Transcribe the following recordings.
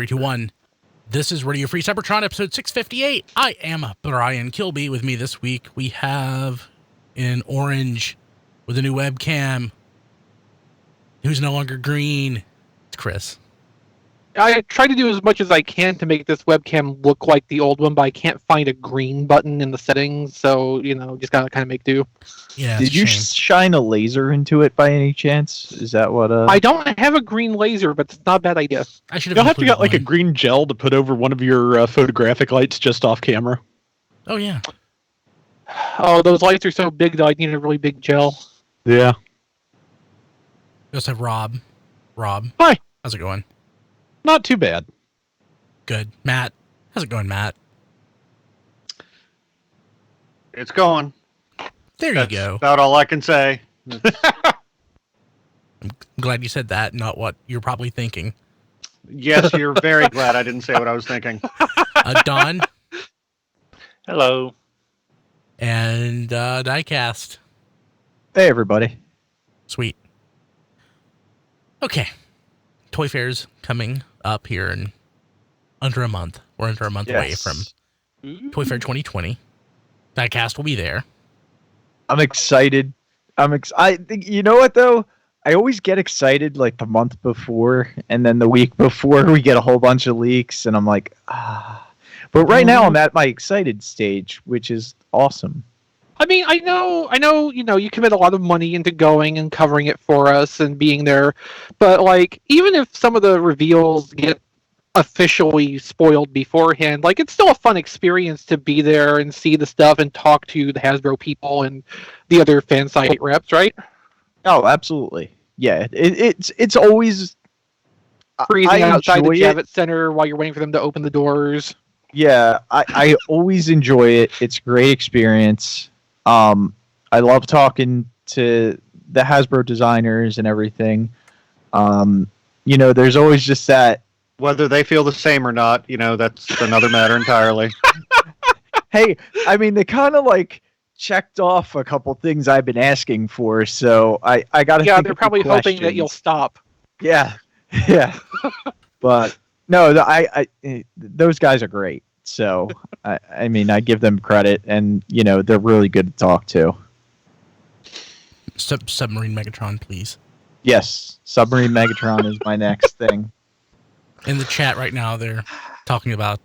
3, 2, 1. This is Radio Free Cybertron, episode 658. I am Brian Kilby. With me this week, we have in orange with a new webcam, who's no longer green. It's Chris. I try to do as much as I can to make this webcam look like the old one, but I can't find a green button in the settings, so, just gotta kind of make do. Yeah. Did you shine a laser into it by any chance? Is that what? I don't have a green laser, but it's not a bad idea. I should You'll have to get like a green gel to put over one of your photographic lights just off camera. Oh, yeah. Oh, those lights are so big, though, I need a really big gel. Yeah. We also have Rob. Rob. Hi. How's it going? Not too bad. Good. Matt. How's it going, Matt? It's going. There That's you go. about all I can say. I'm glad you said that, not what you're probably thinking. Yes, you're very glad I didn't say what I was thinking. Don. Hello. And Diecast. Hey, everybody. Sweet. Okay. Toy Fair's coming up here in under a month. We're under a month away from Toy Fair 2020. Diecast will be there. I'm excited. I think, you know what, though? I always get excited like the month before, and then the week before we get a whole bunch of leaks, and I'm like, ah. But right now I'm at my excited stage, which is awesome. I mean, I know, you commit a lot of money into going and covering it for us and being there, but, like, even if some of the reveals get officially spoiled beforehand, like, it's still a fun experience to be there and see the stuff and talk to the Hasbro people and the other fan site reps, right? Oh, absolutely. Yeah, it's always Freezing outside the enjoy Javits Center while you're waiting for them to open the doors. Yeah, I always enjoy it. It's a great experience. I love talking to the Hasbro designers and everything. There's always just that. Whether they feel the same or not, that's another matter entirely. Hey, I mean, they kind of like checked off a couple things I've been asking for, so I got to. Yeah, they're probably hoping that you'll stop. Yeah. But no, those guys are great. So I mean, I give them credit, and they're really good to talk to. Submarine Megatron, please. Yes, Submarine Megatron is my next thing. In the chat right now, they're talking about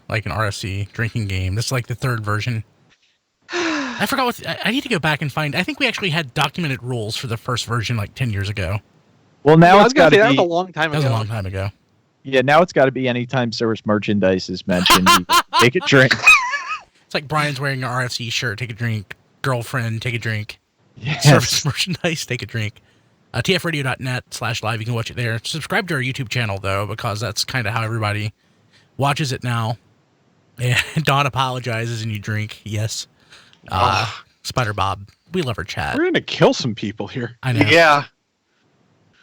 like an RFC drinking game. This is like the third version. I forgot what I need to go back and find. I think we actually had documented rules for the first version like 10 years ago. Well, now it's got to be. That was a long time ago. That was a long time ago. Yeah, now it's got to be anytime service merchandise is mentioned. Take a drink. It's like Brian's wearing an RFC shirt. Take a drink. Girlfriend, take a drink. Yes. Service merchandise, take a drink. tfradio.net/live. You can watch it there. Subscribe to our YouTube channel, though, because that's kind of how everybody watches it now. And Don apologizes and you drink. Yes. Spider Bob. We love our chat. We're going to kill some people here. I know. Yeah.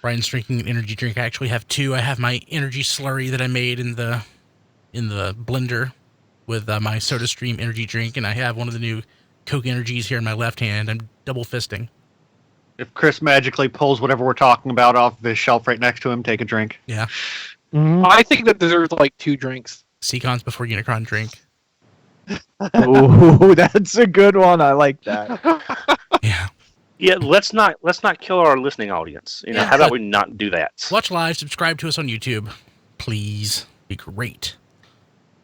Brian's drinking an energy drink. I actually have two. I have my energy slurry that I made in the blender with my SodaStream energy drink, and I have one of the new Coke Energies here in my left hand. I'm double fisting. If Chris magically pulls whatever we're talking about off the shelf right next to him, take a drink. Yeah. I think that deserves like 2 drinks. Seacons before Unicron drink. Oh, that's a good one. I like that. Yeah. Yeah, let's not kill our listening audience. Yeah, how about we not do that? Watch live, subscribe to us on YouTube, please. Be great.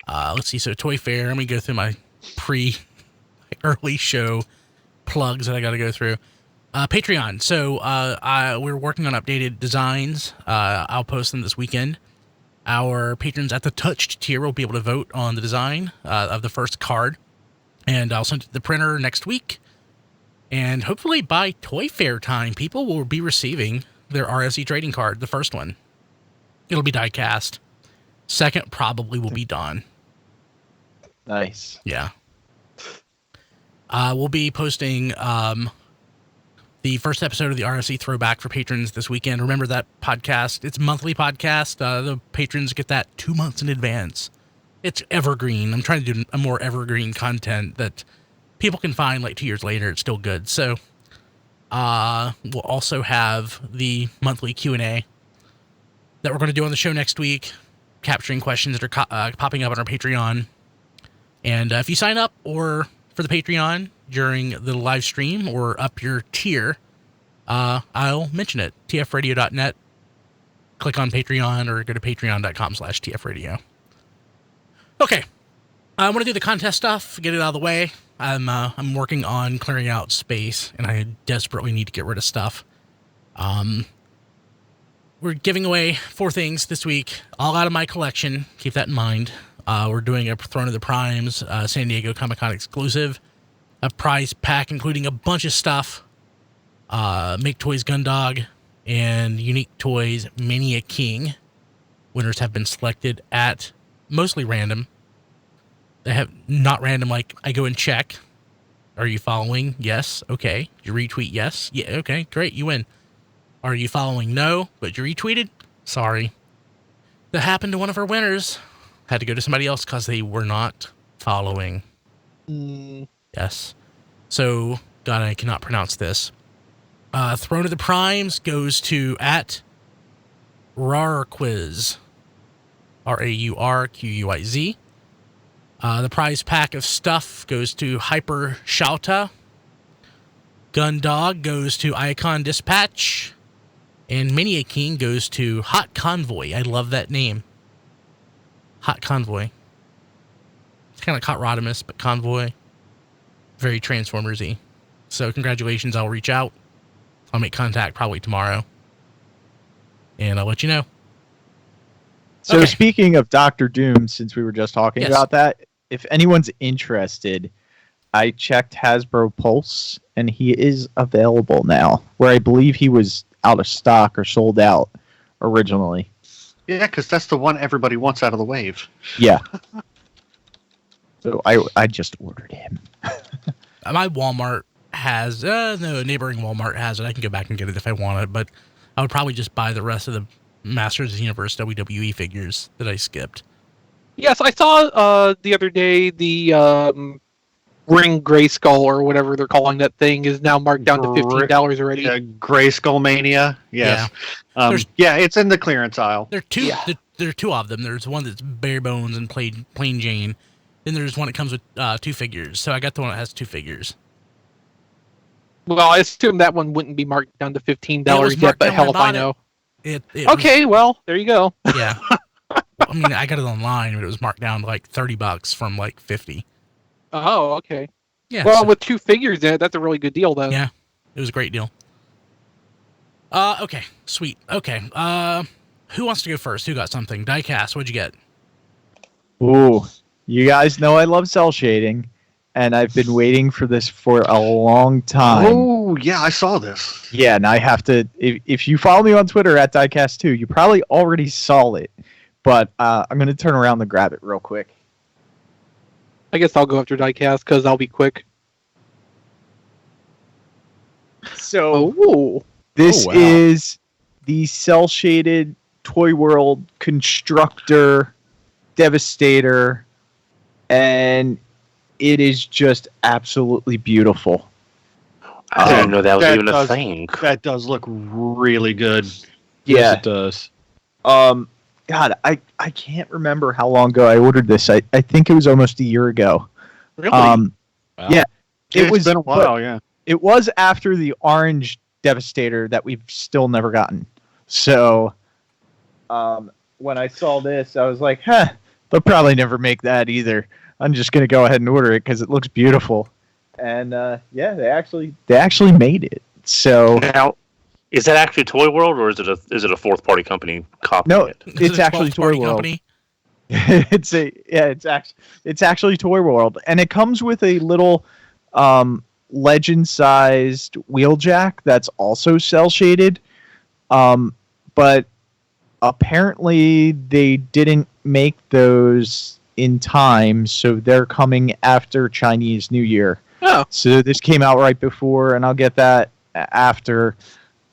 Let's see. So Toy Fair. I'm gonna go through my early show plugs that I got to go through. Patreon. So we're working on updated designs. I'll post them this weekend. Our patrons at the touched tier will be able to vote on the design of the first card, and I'll send it to the printer next week. And hopefully by Toy Fair time, people will be receiving their RFC trading card, the first one. It'll be diecast. Second probably will be Don. Nice. Yeah. We'll be posting the first episode of the RFC Throwback for patrons this weekend. Remember that podcast? It's a monthly podcast. The patrons get that 2 months in advance. It's evergreen. I'm trying to do a more evergreen content that people can find like 2 years later. It's still good. So we'll also have the monthly Q&A that we're going to do on the show next week. capturing questions that are popping up on our Patreon. And if you sign up for the Patreon during the live stream or up your tier, I'll mention it. tfradio.net. Click on Patreon or go to patreon.com/tfradio. Okay. I want to do the contest stuff, get it out of the way. I'm working on clearing out space, and I desperately need to get rid of stuff. We're giving away 4 things this week, all out of my collection. Keep that in mind. We're doing a Throne of the Primes, San Diego Comic-Con exclusive, a prize pack including a bunch of stuff, Make Toys Gundog, and Unique Toys Mania King. Winners have been selected at mostly random. They have not random, like I go and check. Are you following? Yes. Okay. You retweet? Yes. Yeah. Okay. Great. You win. Are you following? No. But you retweeted? Sorry. That happened to one of our winners. Had to go to somebody else because they were not following. Yes. So, God, I cannot pronounce this. Throne of the Primes goes to at Rarquiz. Raurquiz. The prize pack of stuff goes to Hyper Shouta. Gundog goes to Icon Dispatch. And Mania King goes to Hot Convoy. I love that name. Hot Convoy. It's kind of like Hot Rodimus, but Convoy. Very Transformers-y. So congratulations, I'll reach out. I'll make contact probably tomorrow. And I'll let you know. So Okay. Speaking of Doctor Doom, since we were just talking about that, if anyone's interested, I checked Hasbro Pulse, and he is available now, where I believe he was out of stock or sold out originally. Yeah, because that's the one everybody wants out of the wave. Yeah. So I just ordered him. My Walmart has, no, neighboring Walmart has it. I can go back and get it if I want it, but I would probably just buy the rest of the Masters of the Universe WWE figures that I skipped. Yes, I saw the other day the Ring Grayskull or whatever they're calling that thing is now marked down to $15 already. Grayskull Mania. Yes. Yeah, it's in the clearance aisle. There are two of them. There's one that's bare bones and plain Jane. Then there's one that comes with 2 figures. So I got the one that has 2 figures. Well, I assume that one wouldn't be marked down to $15 yet, but hell if I know. Okay, well, there you go. Yeah. I mean, I got it online, but it was marked down to like $30 from like $50. Oh, okay. Yeah. Well, with 2 figures in it, that's a really good deal, though. Yeah, it was a great deal. Okay, sweet. Okay, who wants to go first? Who got something? Diecast, what'd you get? Ooh, you guys know I love cell shading, and I've been waiting for this for a long time. Oh, yeah, I saw this. Yeah, and I have to, if you follow me on Twitter at Diecast2, you probably already saw it, but I'm going to turn around and grab it real quick. I guess I'll go after Diecast, because I'll be quick. So, this is the cel-shaded Toy World Constructor Devastator, and it is just absolutely beautiful. I didn't know that was even a thing. That does look really good. Yeah, Yes, it does. God, I can't remember how long ago I ordered this. I think it was almost a year ago. Really? Wow. Yeah, It's been a while, yeah. It was after the orange Devastator that we've still never gotten. So, when I saw this, I was like, they'll probably never make that either. I'm just going to go ahead and order it because it looks beautiful. And, yeah, they actually made it. So Now, is that actually Toy World, or is it a fourth party company copying no, it? it's actually Toy World. It's actually Toy World, and it comes with a little legend-sized wheeljack that's also cel-shaded. But apparently they didn't make those in time, so they're coming after Chinese New Year. Oh. So this came out right before, and I'll get that after.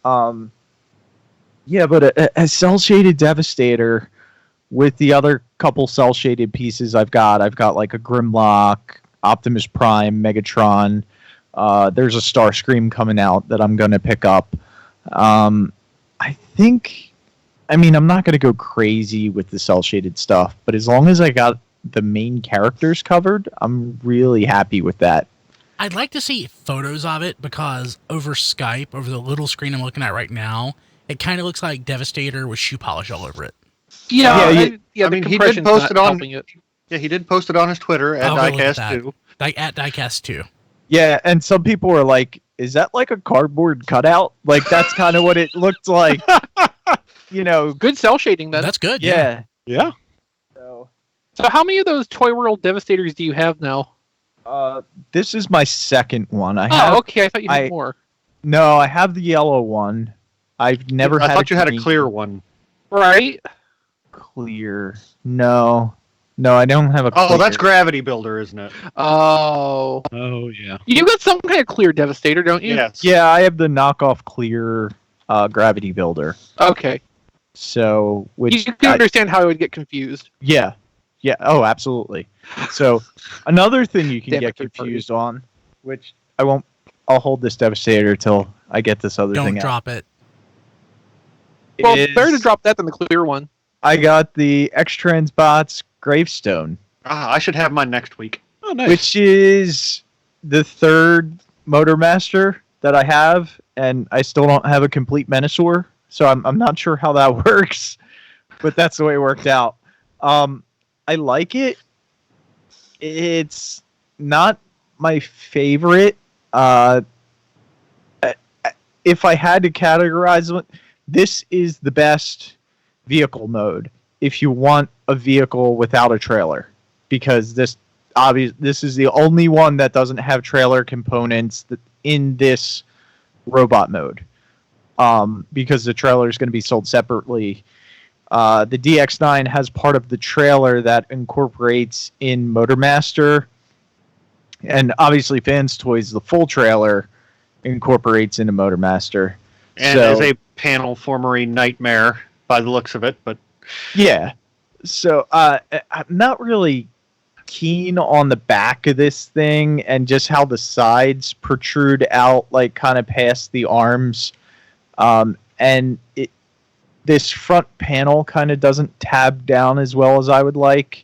Yeah, but a cel-shaded Devastator with the other couple cel-shaded pieces I've got like a Grimlock, Optimus Prime, Megatron. There's a Starscream coming out that I'm going to pick up. I think I mean, I'm not going to go crazy with the cel-shaded stuff, but as long as I got the main characters covered, I'm really happy with that. I'd like to see photos of it because over Skype, over the little screen I'm looking at right now, it kind of looks like Devastator with shoe polish all over it. Yeah, I mean, he did post it on. It. Yeah, he did post it on his Twitter at I'll go look at Diecast 2. At Diecast 2. Yeah, and some people were like, is that like a cardboard cutout? Like, that's kind of what it looked like. You know, Good cell shading then. That's good. yeah. Yeah. So, So how many of those Toy World Devastators do you have now? this is my second one. I have, okay. I thought you had more. No, I have the yellow one. I've never had I thought you had a green. clear one. Right? Clear. No, I don't have a clear. Oh, that's Gravity Builder, isn't it? Oh. Oh, yeah. You got some kind of clear Devastator, don't you? Yes. Yeah, I have the knockoff clear gravity builder. Okay. So, which You can understand how I would get confused. yeah. Oh, absolutely. So, another thing you can Damn get it, third party. confused on, which I won't. I'll hold this Devastator till I get this other Don't thing drop it. Well, out. better to drop that than the clear one. I got the X-Transbots Gravestone, I should have mine next week. Oh, nice. which is the third Motormaster that I have, and I still don't have a complete Menasor, so I'm not sure how that works, but that's the way it worked out. I like it. It's not my favorite. If I had to categorize it, this is the best vehicle mode if you want a vehicle without a trailer, because this is the only one that doesn't have trailer components in this robot mode. Because the trailer is going to be sold separately. The DX9 has part of the trailer that incorporates in Motormaster, and obviously Fans Toys, the full trailer incorporates into Motormaster. And So- is a panel formery nightmare by the looks of it, but Yeah. So I'm not really keen on the back of this thing and just how the sides protrude out, like kind of past the arms. And this front panel kind of doesn't tab down as well as I would like.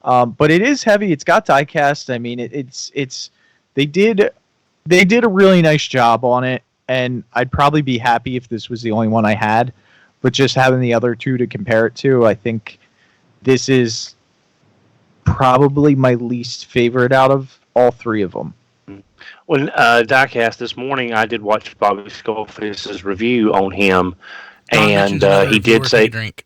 But it is heavy. It's got die cast. I mean, they did a really nice job on it, and I'd probably be happy if this was the only one I had. But just having the other two to compare it to, I think this is probably my least favorite out of all three of them. When Diecast this morning, I did watch Bobby Skullface's review on him, and he did say, drink.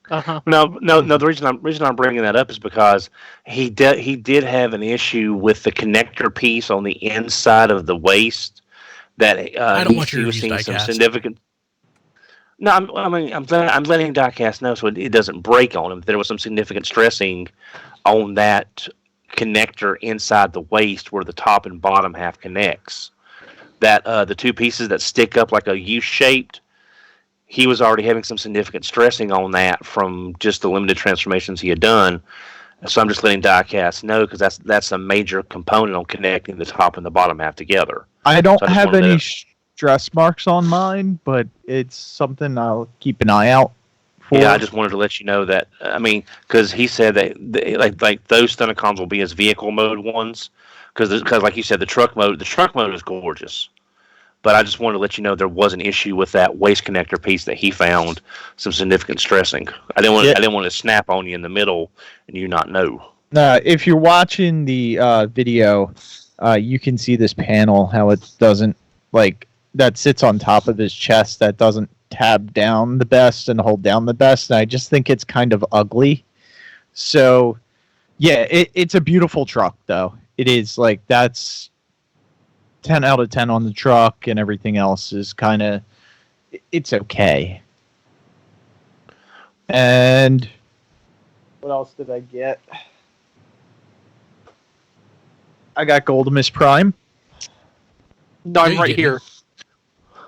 Uh-huh. No. The reason I'm bringing that up is because he did have an issue with the connector piece on the inside of the waist that I don't want he you to was use seeing some diecast. significant. No, I'm letting Diecast know so it doesn't break on him. There was some significant stressing on that connector inside the waist where the top and bottom half connects. That the two pieces that stick up like a U-shaped. He was already having some significant stressing on that from just the limited transformations he had done. So I'm just letting Diecast know because that's a major component on connecting the top and the bottom half together. I don't So I just have wanted any to- stress marks on mine, but it's something I'll keep an eye out for. Yeah, I just wanted to let you know that. I mean, because he said that like those Thundercons will be his vehicle mode ones, because like you said, the truck mode is gorgeous. But I just wanted to let you know there was an issue with that waist connector piece that he found some significant stressing. I didn't want to snap on you in the middle and you not know. If you're watching the video, you can see this panel, how it doesn't, like, that sits on top of his chest, that doesn't tab down the best and hold down the best. And I just think it's kind of ugly. So, yeah, it's a beautiful truck, though. It is, like, that's 10 out of 10 on the truck, and everything else is kind of, it's okay. And what else did I get? I got Optimus Prime. No, I'm you right didn't. here.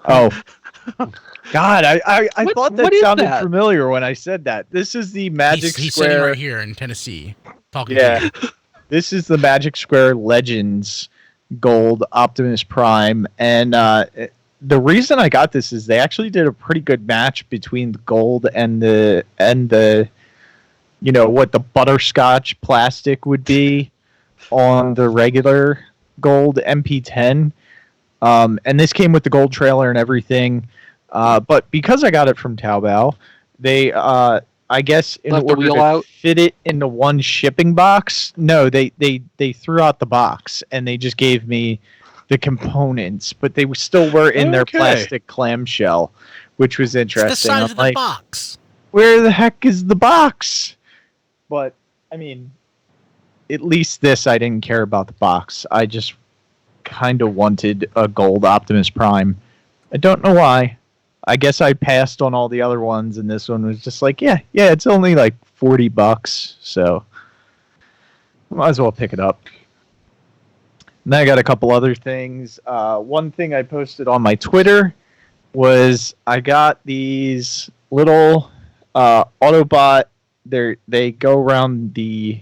Oh. God, I thought that what is sounded that? familiar when I said that. This is the Magic He's sitting Square. right here in Tennessee talking Yeah. to you. This is the Magic Square Legends Gold Optimus Prime, and the reason I got this is they actually did a pretty good match between the gold and the what the butterscotch plastic would be on the regular gold MP10. And this came with the gold trailer and everything. But because I got it from Taobao, they I guess in Left the order wheel to out? fit it into one shipping box, no, they threw out the box and they just gave me the components, but they still were in their Okay. plastic clamshell, which was It's interesting. the size I'm of the like, box. where the heck is the box? But I mean, at least this I didn't care about the box. I just kind of wanted a gold Optimus Prime. I don't know why. I guess I passed on all the other ones, and this one was just like, yeah, it's only like $40, so might as well pick it up. And then I got a couple other things. One thing I posted on my Twitter was I got these little Autobot. They go around the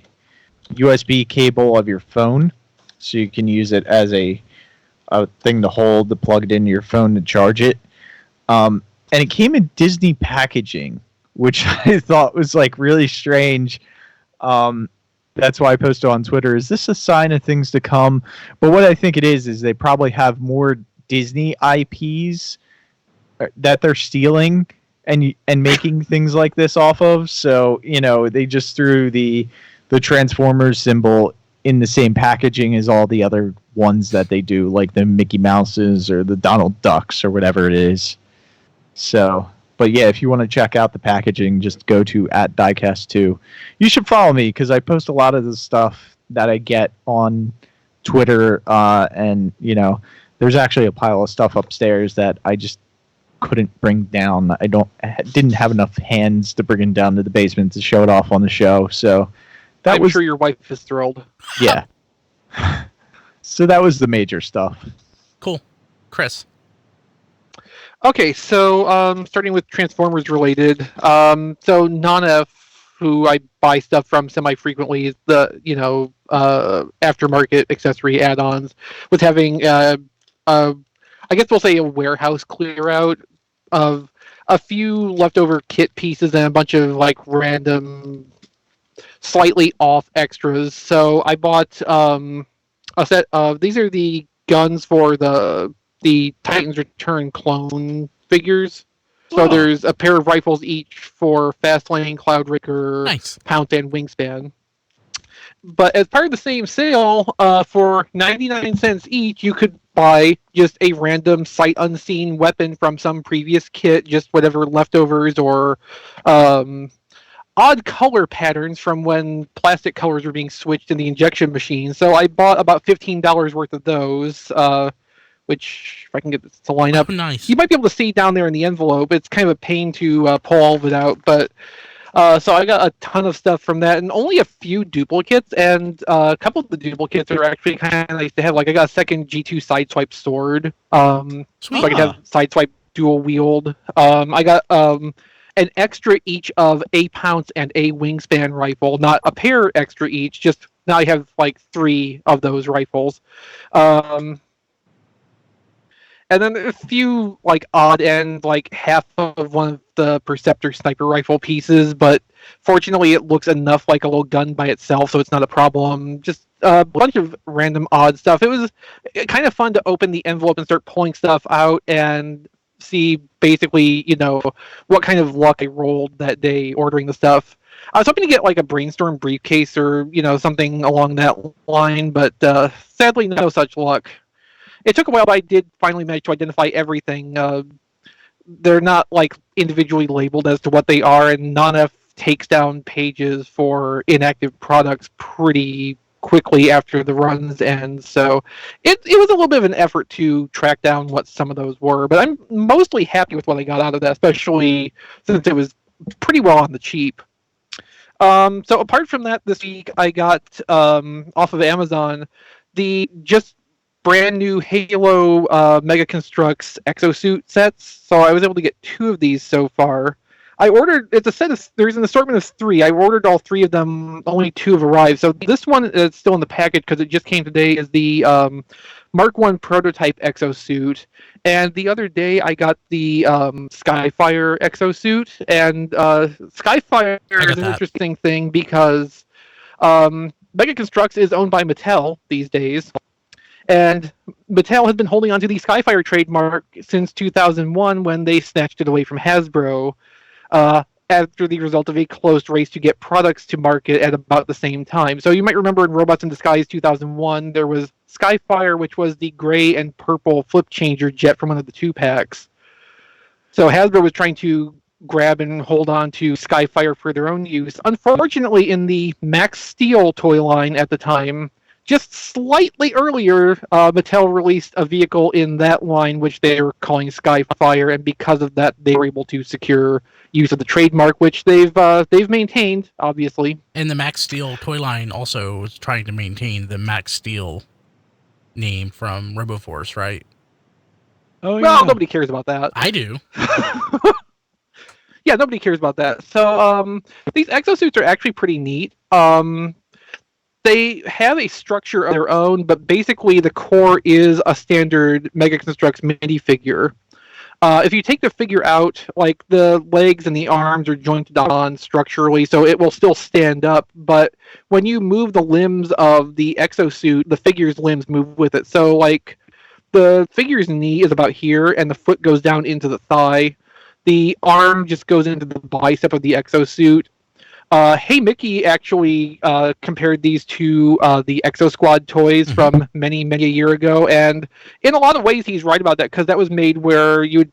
USB cable of your phone, so you can use it as a thing to hold, to plug it into your phone to charge it. And it came in Disney packaging, which I thought was like really strange. That's why I posted on Twitter. Is this a sign of things to come? But what I think it is they probably have more Disney IPs that they're stealing and making things like this off of. So, they just threw the Transformers symbol in the same packaging as all the other ones that they do, like the Mickey Mouses or the Donald Ducks or whatever it is. So, but yeah, if you want to check out the packaging, just go to @diecast2. You should follow me because I post a lot of the stuff that I get on Twitter, and there's actually a pile of stuff upstairs that I just couldn't bring down. I didn't have enough hands to bring it down to the basement to show it off on the show. So that I'm was sure your wife is thrilled. yeah. So that was the major stuff. Cool. Chris. Okay, so starting with Transformers related. So Nana, who I buy stuff from semi-frequently, is the aftermarket accessory add-ons, was having I guess we'll say a warehouse clear out of a few leftover kit pieces and a bunch of like random, slightly off extras. So I bought a set of these are the guns for the Titans Return clone figures. So there's a pair of rifles each for Fastlane, Cloudbreaker, Nice. Pounce, and Wingspan. But as part of the same sale, for 99 cents each, you could buy just a random sight unseen weapon from some previous kit, just whatever leftovers or odd color patterns from when plastic colors were being switched in the injection machine. So I bought about $15 worth of those, which, if I can get this to line up, Oh, nice. you might be able to see down there in the envelope. It's kind of a pain to pull all of it out, but so I got a ton of stuff from that, and only a few duplicates, and a couple of the duplicates are actually kind of nice to have. Like, I got a second G2 Sideswipe sword, so Sweet. I can have Sideswipe dual wield. I got an extra each of a Pounce and a Wingspan rifle, not a pair extra each, just now I have like 3 of those rifles. And then a few like odd end, like half of one of the Perceptor sniper rifle pieces, but fortunately it looks enough like a little gun by itself, so it's not a problem. Just a bunch of random odd stuff. It was kind of fun to open the envelope and start pulling stuff out and see basically, what kind of luck I rolled that day ordering the stuff. I was hoping to get like a Brainstorm briefcase or, something along that line, but sadly no such luck. It took a while, but I did finally manage to identify everything. They're not like individually labeled as to what they are, and Nana takes down pages for inactive products pretty quickly after the runs end. So it was a little bit of an effort to track down what some of those were, but I'm mostly happy with what I got out of that, especially since it was pretty well on the cheap. So apart from that, this week I got off of Amazon the just brand new Halo Mega Constructs exosuit sets. So I was able to get 2 of these so far. I ordered. It's a set of. There's an assortment of 3. I ordered all 3 of them. Only 2 have arrived. So this one is still in the package because it just came today. Is the Mark 1 prototype exosuit, and the other day I got the Skyfire exosuit. And Skyfire is an interesting thing because Mega Construx is owned by Mattel these days. And Mattel has been holding on to the Skyfire trademark since 2001 when they snatched it away from Hasbro after the result of a close race to get products to market at about the same time. So you might remember in Robots in Disguise 2001, there was Skyfire, which was the gray and purple flip changer jet from one of the 2-packs. So Hasbro was trying to grab and hold on to Skyfire for their own use. Unfortunately, in the Max Steel toy line at the time, just slightly earlier, Mattel released a vehicle in that line, which they were calling Skyfire, and because of that, they were able to secure use of the trademark, which they've maintained, obviously. And the Max Steel toy line also was trying to maintain the Max Steel name from RoboForce, right? Oh, yeah. Well, nobody cares about that. I do. Yeah, nobody cares about that. So these exosuits are actually pretty neat. They have a structure of their own, but basically the core is a standard Mega Construx minifigure. If you take the figure out, like the legs and the arms are jointed on structurally, so it will still stand up, but when you move the limbs of the exosuit, the figure's limbs move with it. So, like, the figure's knee is about here, and the foot goes down into the thigh. The arm just goes into the bicep of the exosuit. Hey Mickey actually compared these to the Exo Squad toys from many a year ago, and in a lot of ways he's right about that, because that was made where you'd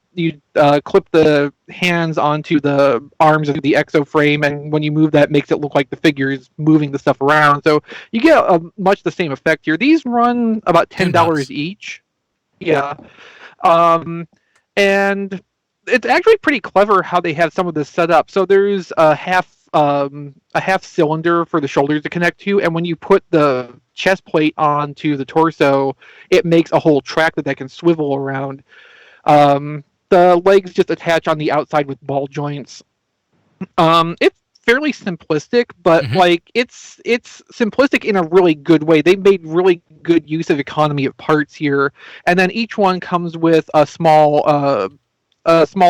clip the hands onto the arms of the Exo frame, and when you move that, it makes it look like the figure is moving the stuff around. So you get much the same effect here. These run about $10 each. Yeah, and it's actually pretty clever how they have some of this set up. So there's a half cylinder for the shoulders to connect to, and when you put the chest plate onto the torso, it makes a whole track that can swivel around. The legs just attach on the outside with ball joints. It's fairly simplistic, but like it's simplistic in a really good way. They made really good use of economy of parts here, and then each one comes with a small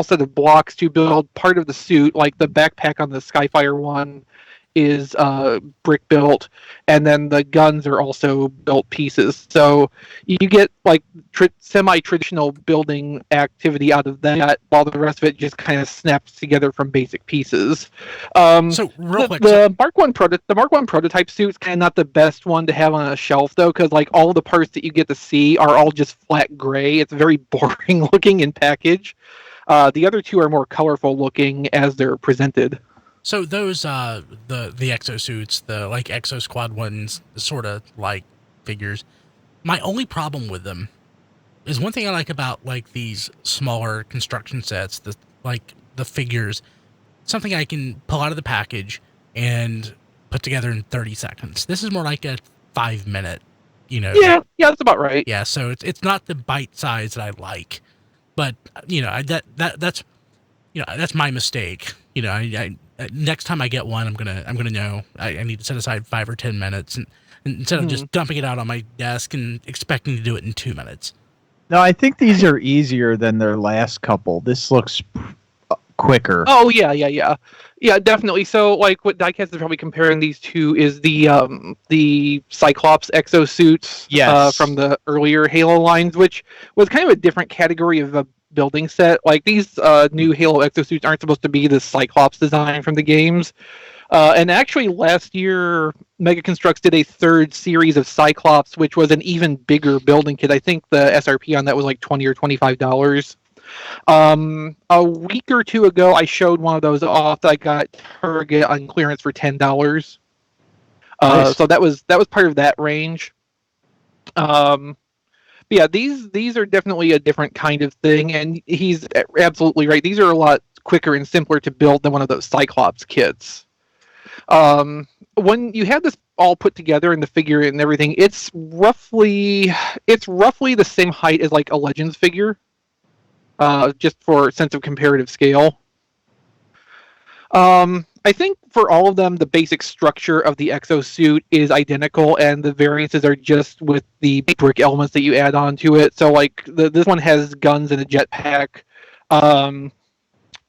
set of blocks to build part of the suit. Like the backpack on the Skyfire one is brick built, and then the guns are also built pieces. So you get like semi-traditional building activity out of that, while the rest of it just kind of snaps together from basic pieces. So real quick, the Mark 1 prototype suit's kind of not the best one to have on a shelf, though, because like all the parts that you get to see are all just flat gray. It's very boring looking in package. The other 2 are more colorful looking as they're presented. So those the exosuits, the like Exo Squad ones, sort of like figures. My only problem with them is one thing I like about like these smaller construction sets, the figures, something I can pull out of the package and put together in 30 seconds. This is more like a 5-minute, Yeah, that's about right. Yeah, so it's not the bite size that I like, but that's that's my mistake. I next time I get one, I'm gonna know I need to set aside 5 or 10 minutes, and instead of just dumping it out on my desk and expecting to do it in 2 minutes. No, I think these are easier than their last couple. This looks quicker. Oh yeah, definitely. So like what Diecast is probably comparing these to is the Cyclops exosuits from the earlier Halo lines, which was kind of a different category of a building set. Like these new Halo exosuits aren't supposed to be the Cyclops design from the games. And actually last year Mega Construx did a 3rd series of Cyclops, which was an even bigger building kit. I think the SRP on that was like $20 or $25. A week or 2 ago I showed one of those off that I got Target on clearance for $10. Nice. So that was part of that range. Yeah, these are definitely a different kind of thing, and he's absolutely right. These are a lot quicker and simpler to build than one of those Cyclops kits. When you have this all put together in the figure and everything, it's roughly the same height as like a Legends figure, just for sense of comparative scale. I think for all of them, the basic structure of the exosuit is identical, and the variances are just with the brick elements that you add on to it. So, like, this one has guns and a jetpack.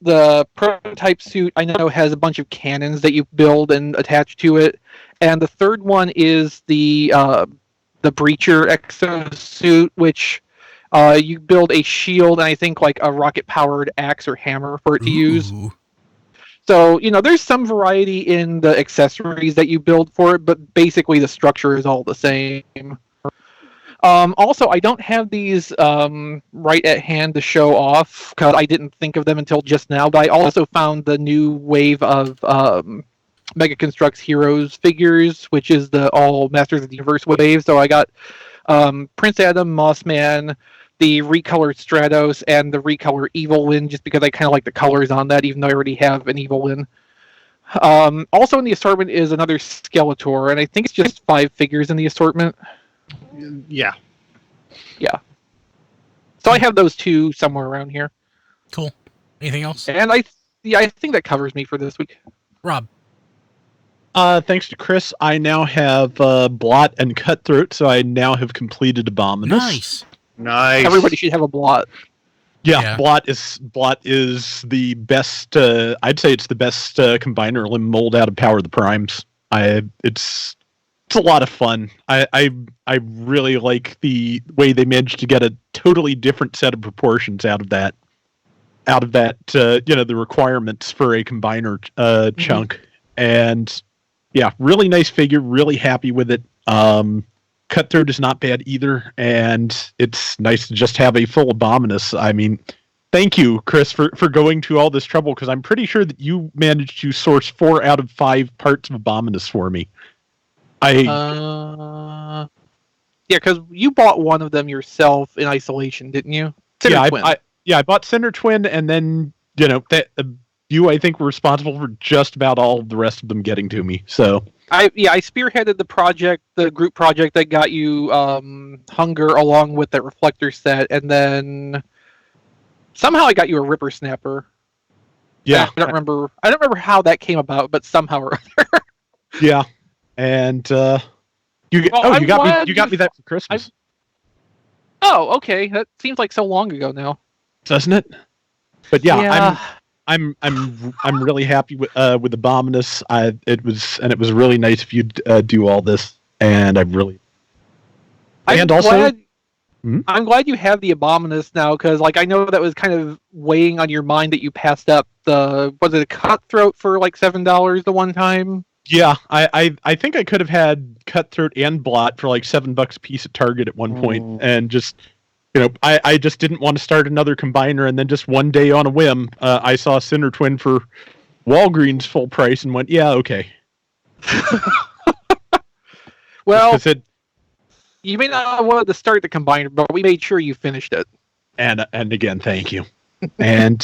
The prototype suit, I know, has a bunch of cannons that you build and attach to it. And the third one is the Breacher exosuit, which you build a shield and I think like a rocket-powered axe or hammer for it to use. So, there's some variety in the accessories that you build for it, but basically the structure is all the same. Also, I don't have these right at hand to show off, because I didn't think of them until just now, but I also found the new wave of Mega Construx Heroes figures, which is the all Masters of the Universe wave. So I got Prince Adam, Mossman, the recolored Stratos, and the recolor Evelyn, just because I kind of like the colors on that, even though I already have an Evelyn. Also in the assortment is another Skeletor, and I think it's just 5 figures in the assortment. Yeah. Yeah. So I have those 2 somewhere around here. Cool. Anything else? And I think that covers me for this week. Rob. Thanks to Chris, I now have Blot and Cutthroat, so I now have completed Abominus. Nice. Nice. Everybody should have a blot. Yeah. Blot is the best. I'd say it's the best combiner limb mold out of Power of the Primes. It's a lot of fun. I really like the way they managed to get a totally different set of proportions out of that. The requirements for a combiner chunk, and yeah, really nice figure. Really happy with it. Cutthroat is not bad either, and it's nice to just have a full Abominus. I mean, thank you, Chris, for going to all this trouble, because I'm pretty sure that you managed to source 4 out of 5 parts of Abominus for me. Yeah, because you bought one of them yourself in isolation, didn't you? I bought Cinder Twin, and then you, I think, were responsible for just about all of the rest of them getting to me. So I spearheaded the group project that got you Hunger along with that reflector set, and then somehow I got you a Ripper Snapper. Yeah, I don't remember how that came about, but somehow or other. Yeah, and you got me that for Christmas. Oh, okay. That seems like so long ago now, doesn't it? But yeah. I'm really happy with Abominus. It was really nice of you to do all this, and I'm glad you have the Abominus now, because I know that was kind of weighing on your mind that you passed up was it a Cutthroat for like $7 the one time? Yeah, I think I could have had Cutthroat and Blot for like $7 a piece at Target at one point, and just. I just didn't want to start another combiner, and then just one day on a whim, I saw Cinder Twin for Walgreens full price and went, yeah, okay. Well, you may not have wanted to start the combiner, but we made sure you finished it. And again, thank you. And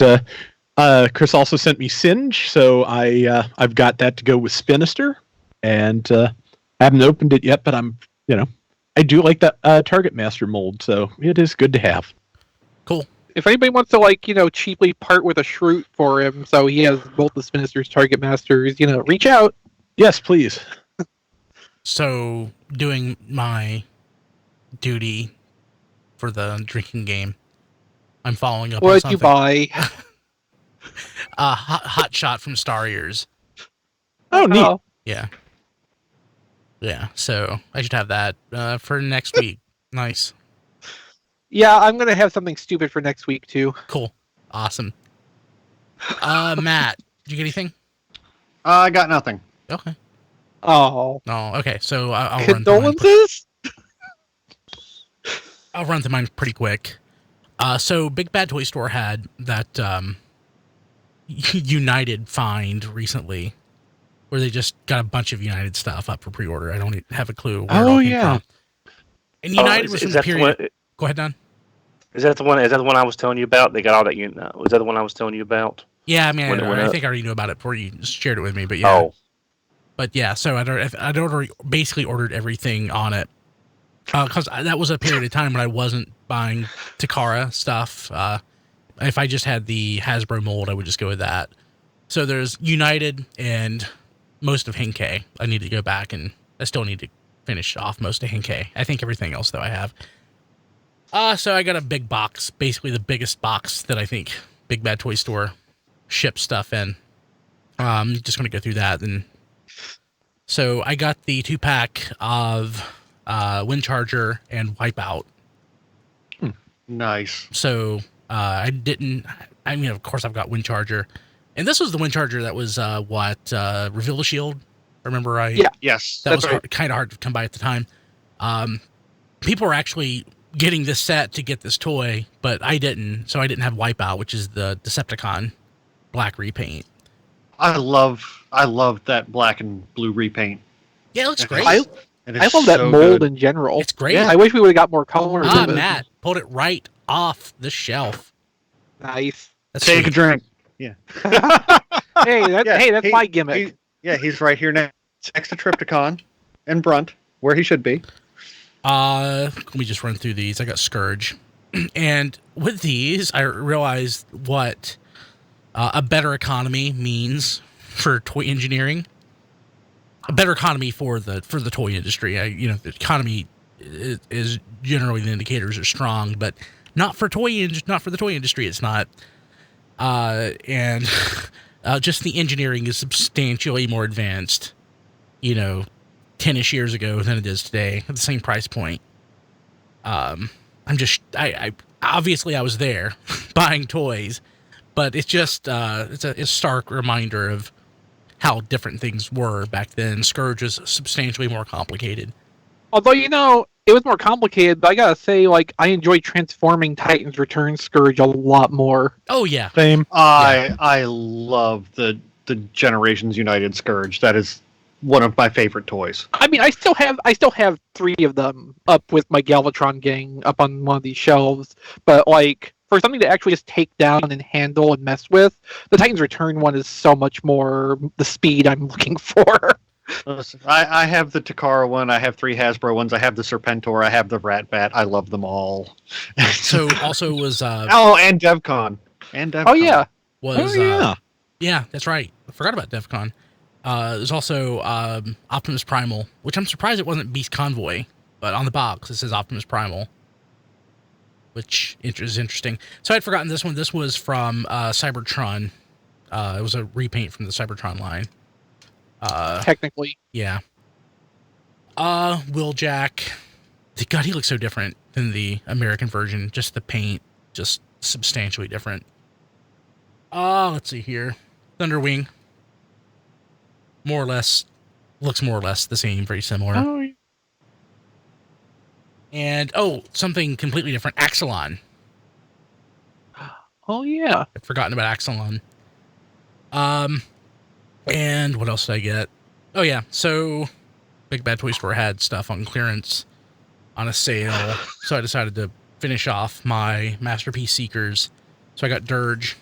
Chris also sent me Singe, so I've got that to go with Spinister, and I haven't opened it yet, but I'm I do like that Target Master mold, so it is good to have. Cool. If anybody wants to cheaply part with a Shroot for him, so he has both the Spinisters, Target Masters, reach out. Yes, please. So, doing my duty for the drinking game, I'm following up on something. What'd you buy? Hot Shot from Star Ears. Oh, neat. Yeah. Yeah, so I should have that for next week. Nice. Yeah, I'm going to have something stupid for next week, too. Cool. Awesome. Matt, did you get anything? I got nothing. Okay. Oh. No, okay, so I'll Condolences? I'll run through mine pretty quick. So Big Bad Toy Store had that United find recently, where they just got a bunch of United stuff up for pre-order. I don't have a clue where it all came from. And United was from the period. Go ahead, Don. Is that the one? Is that the one I was telling you about? They got all that. Was that the one I was telling you about? Yeah, I mean, I think I already knew about it before you shared it with me. But yeah. Oh. But yeah, so I'd basically ordered everything on it because that was a period of time when I wasn't buying Takara stuff. If I just had the Hasbro mold, I would just go with that. So there's United and most of Henkei. I need to go back and I still need to finish off most of Henkei. I think everything else though I have. So I got a big box, basically the biggest box that I think Big Bad Toy Store ships stuff in. Just gonna go through that. And so I got the 2-pack of Wind Charger and Wipeout. Nice. So I mean, of course I've got Wind Charger. And this was the Wind Charger that was Reveal the Shield. Remember right? Yeah. Yes. That was kind of hard to come by at the time. People were actually getting this set to get this toy, but I didn't. So I didn't have Wipeout, which is the Decepticon black repaint. I love that black and blue repaint. Yeah, it looks great. I love that so mold good. in general. It's great. I wish we would have got more colors. of it. Matt pulled it right off the shelf. Nice. That's Take a sweet. drink. Yeah. That's my gimmick. He's right here next to Triptychon and Brunt, where he should be. Let me just run through these. I got Scourge. And with these, I realized what a better economy means for toy engineering. A better economy for the toy industry. The economy is generally the indicators are strong, but not for the toy industry. It's not. And just the engineering is substantially more advanced, 10-ish years ago than it is today at the same price point. I obviously I was there buying toys, but it's just, it's a stark reminder of how different things were back then. Scourge was substantially more complicated. Although, it was more complicated, but I gotta say, I enjoy transforming Titan's Return Scourge a lot more. Oh yeah. Same. I love the Generations United Scourge. That is one of my favorite toys. I mean, I still have 3 of them up with my Galvatron gang up on one of these shelves, but for something to actually just take down and handle and mess with, the Titan's Return one is so much more the speed I'm looking for. Listen, I have the Takara one. I have 3 Hasbro ones. I have the Serpentor. I have the Rat Bat. I love them all. So also was and DevCon. Oh yeah. Yeah, that's right. I forgot about DEFCON. There's also Optimus Primal, which I'm surprised it wasn't Beast Convoy, but on the box it says Optimus Primal, which is interesting. So I'd forgotten this one. This was from Cybertron. It was a repaint from the Cybertron line. Technically. Yeah. Wheeljack. God, he looks so different than the American version. Just the paint, just substantially different. Let's see here. Thunderwing. Looks more or less the same, very similar. Oh, yeah. And, something completely different. Axelon. Oh yeah. I'd forgotten about Axelon. And what else did I get? Oh yeah, so Big Bad Toy Store had stuff on clearance on a sale, so I decided to finish off my Masterpiece Seekers. So I got Dirge.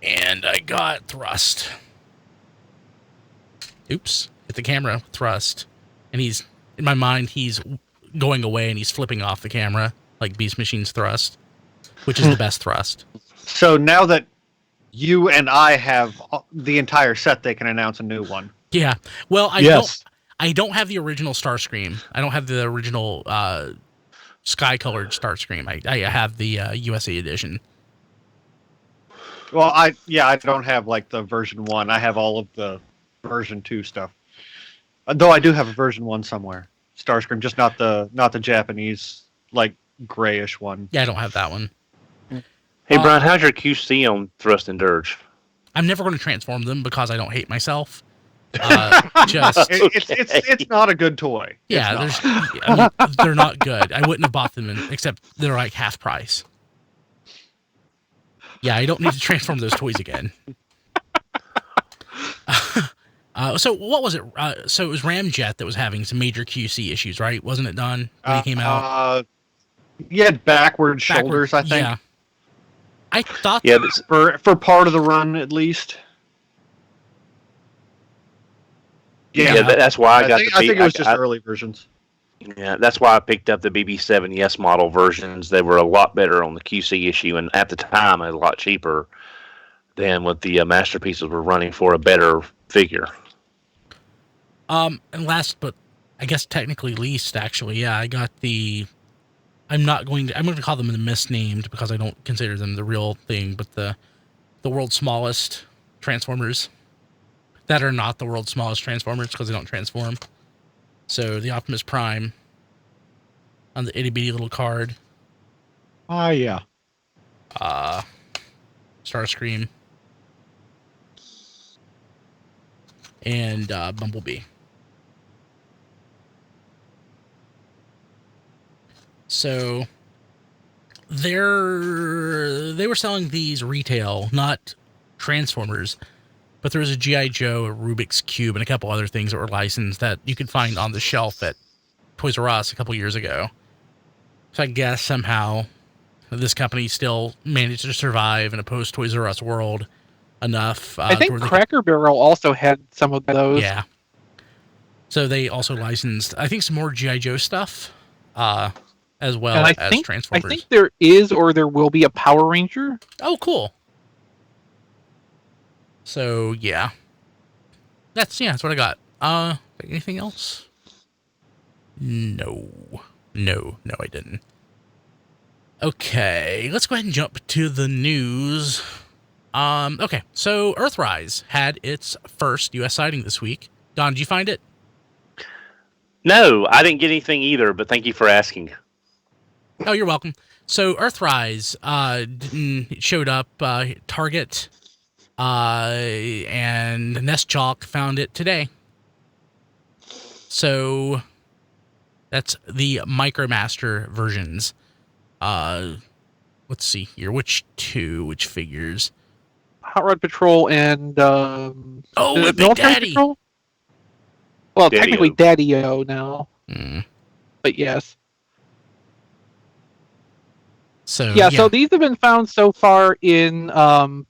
And I got Thrust. Oops, hit the camera, Thrust. And in my mind, he's going away and he's flipping off the camera, like Beast Machine's Thrust, which is the best Thrust. So now that you and I have the entire set, they can announce a new one. Yeah. Well, I don't have the original Starscream. I don't have the original sky-colored Starscream. I have the USA edition. Well, I don't have the version 1. I have all of the version 2 stuff. Though I do have a version 1 somewhere. Starscream, just not the Japanese grayish one. Yeah, I don't have that one. Hey, Brian, how's your QC on Thrust and Dirge? I'm never going to transform them because I don't hate myself. It's not a good toy. Yeah, they're not good. I wouldn't have bought them except they're half price. Yeah, I don't need to transform those toys again. So what was it? So it was Ramjet that was having some major QC issues, right? Wasn't it done when he came out? Yeah, backwards shoulders, I think. Yeah. I thought for part of the run at least. Yeah, that's why I think it was just early versions. Yeah, that's why I picked up the BB7 Yes model versions. They were a lot better on the QC issue, and at the time, a lot cheaper. than what the masterpieces were running for a better figure. And last, but I guess technically least, actually, yeah, I got I'm going to call them the misnamed because I don't consider them the real thing, but the world's smallest Transformers that are not the world's smallest Transformers because they don't transform. So the Optimus Prime on the itty bitty little card. Yeah. Starscream. And Bumblebee. So they were selling these retail, not Transformers, but there was a G.I. Joe, a Rubik's Cube, and a couple other things that were licensed that you could find on the shelf at Toys R Us a couple years ago. So I guess somehow this company still managed to survive in a post Toys R Us world enough. I think Cracker Barrel also had some of those. Yeah. So they also licensed, I think, some more G.I. Joe stuff, as well as Transformers. I think there is or there will be a Power Ranger. Oh, cool. So, yeah. That's what I got. Anything else? No, I didn't. Okay, let's go ahead and jump to the news. Okay, so Earthrise had its first U.S. sighting this week. Don, did you find it? No, I didn't get anything either, but thank you for asking. Oh, you're welcome. So Earthrise showed up, Target, and Nest Chalk found it today. So that's the Micromaster versions. Let's see here. Which figures? Hot Rod Patrol and Big Daddy. Patrol? Well, Daddy-O. technically Daddy-O now. Mm. But yes. So So these have been found so far in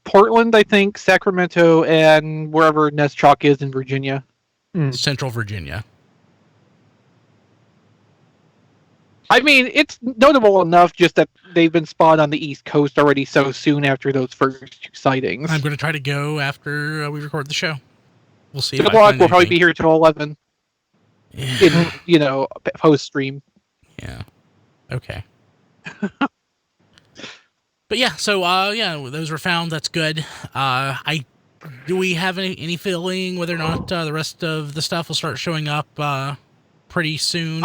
Portland, I think, Sacramento, and wherever Nest Chalk is in Virginia. Central Virginia. I mean, it's notable enough just that they've been spotted on the East Coast already so soon after those first two sightings. I'm going to try to go after we record the show. We'll see. Good luck. We'll probably be here till 11 Yeah. in, post-stream. Yeah. Okay. But yeah, so those were found. That's good. Do we have any feeling whether or not the rest of the stuff will start showing up pretty soon?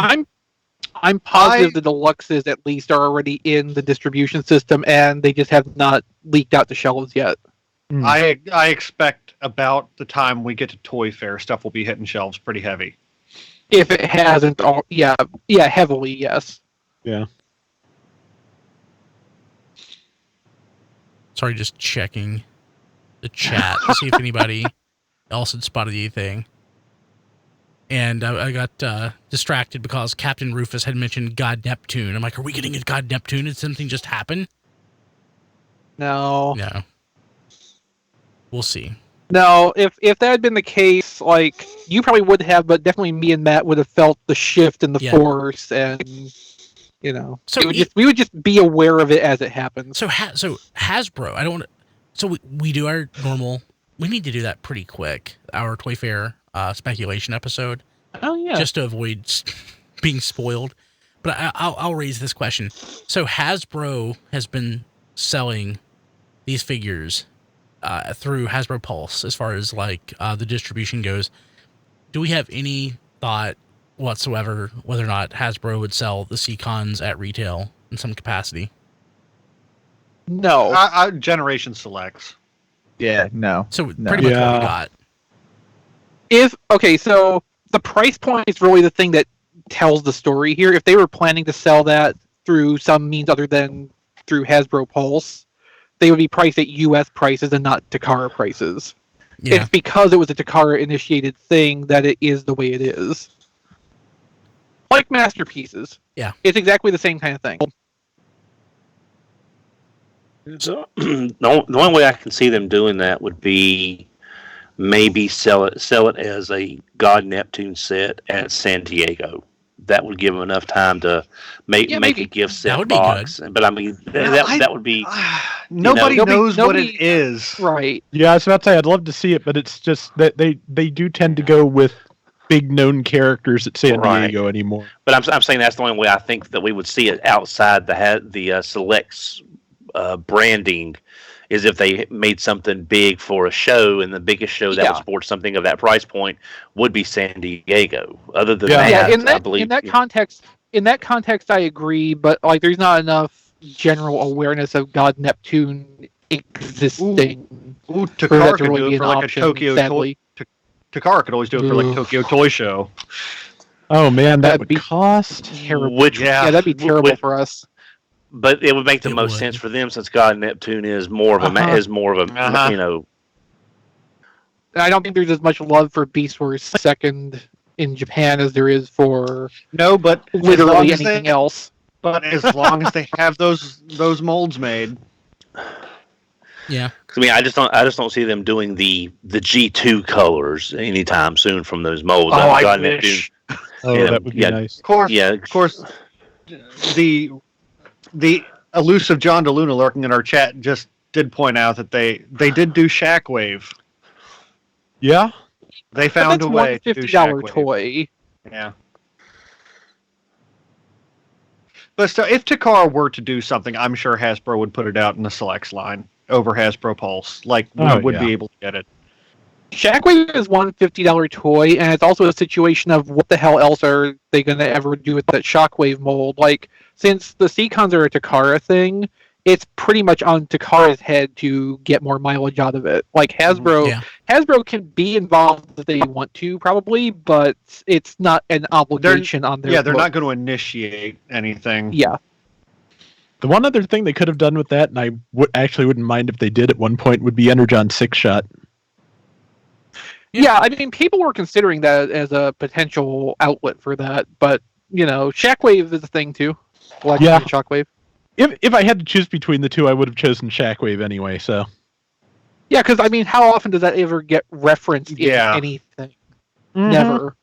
I'm positive the deluxes at least are already in the distribution system, and they just have not leaked out the shelves yet. I expect about the time we get to Toy Fair, stuff will be hitting shelves pretty heavy. If it hasn't, heavily, yes. Yeah. Sorry, just checking the chat to see if anybody else had spotted anything. And I got distracted because Captain Rufus had mentioned God Neptune. I'm like, are we getting a God Neptune? Did something just happen? No. No. We'll see. No, if that had been the case, like, you probably would have, but definitely me and Matt would have felt the shift in the force, and, So we would just be aware of it as it happens. So Hasbro, I don't want to. So we do our normal. We need to do that pretty quick. Our Toy Fair speculation episode. Oh yeah. Just to avoid being spoiled. But I'll raise this question. So Hasbro has been selling these figures through Hasbro Pulse as far as the distribution goes. Do we have any thought whatsoever whether or not Hasbro would sell the Seacons at retail in some capacity? No. Generation Selects. Yeah, no. So No. pretty much what Yeah. we got. So the price point is really the thing that tells the story here. If they were planning to sell that through some means other than through Hasbro Pulse, they would be priced at U.S. prices and not Takara prices. Yeah. It's because it was a Takara-initiated thing that it is the way it is. Like Masterpieces. Yeah. It's exactly the same kind of thing. So the only way I can see them doing that would be maybe sell it as a God Neptune set at San Diego. that would give them enough time to make a gift set That would be box. good. But I mean, that would be. Nobody knows what nobody- it is. Right. Yeah, I was about to say I'd love to see it, but it's just that they do tend to go with big known characters at San Diego anymore. But I'm saying that's the only way I think that we would see it outside the Selects branding is if they made something big for a show, and the biggest show that would support something of that price point would be San Diego. Other than that, I believe in that context, I agree. But like, there's not enough general awareness of God Neptune existing. Ooh, for Takara that to could really do be it for an like option, a Tokyo sadly. Takara could always do it for like a Tokyo Toy Show. Oh man, that That'd would be cost. Terrible. Yeah, that'd be terrible for us. But it would make the most sense for them since God Neptune is more of a you know. I don't think there's as much love for Beast Wars second in Japan as there is for but literally anything else. But as long as they have those molds made. Yeah. I mean, I just don't see them doing the G2 colors anytime soon from those molds. I wish. That would be nice. Of course. The elusive John DeLuna lurking in our chat just did point out that they did do Shockwave. Yeah. They found a way to do $50 Shockwave. toy. Yeah. But still, if Takara were to do something, I'm sure Hasbro would put it out in the Selects line over Hasbro Pulse. Like, we would be able to get it. Shockwave is one $50 toy, and it's also a situation of what the hell else are they going to ever do with that Shockwave mold? Like, since the Seacons are a Takara thing, it's pretty much on Takara's head to get more mileage out of it. Like, Hasbro can be involved if they want to, probably, but it's not an obligation on their Yeah, they're book. not going to initiate anything. Yeah. The one other thing they could have done with that, and I actually wouldn't mind if they did at one point, would be Energon 6-Shot. Yeah, I mean, people were considering that as a potential outlet for that, but, you know, Shockwave is a thing, too. Shockwave. If I had to choose between the two, I would have chosen Shockwave anyway, so. Yeah, because, I mean, how often does that ever get referenced in anything? Mm-hmm. Never.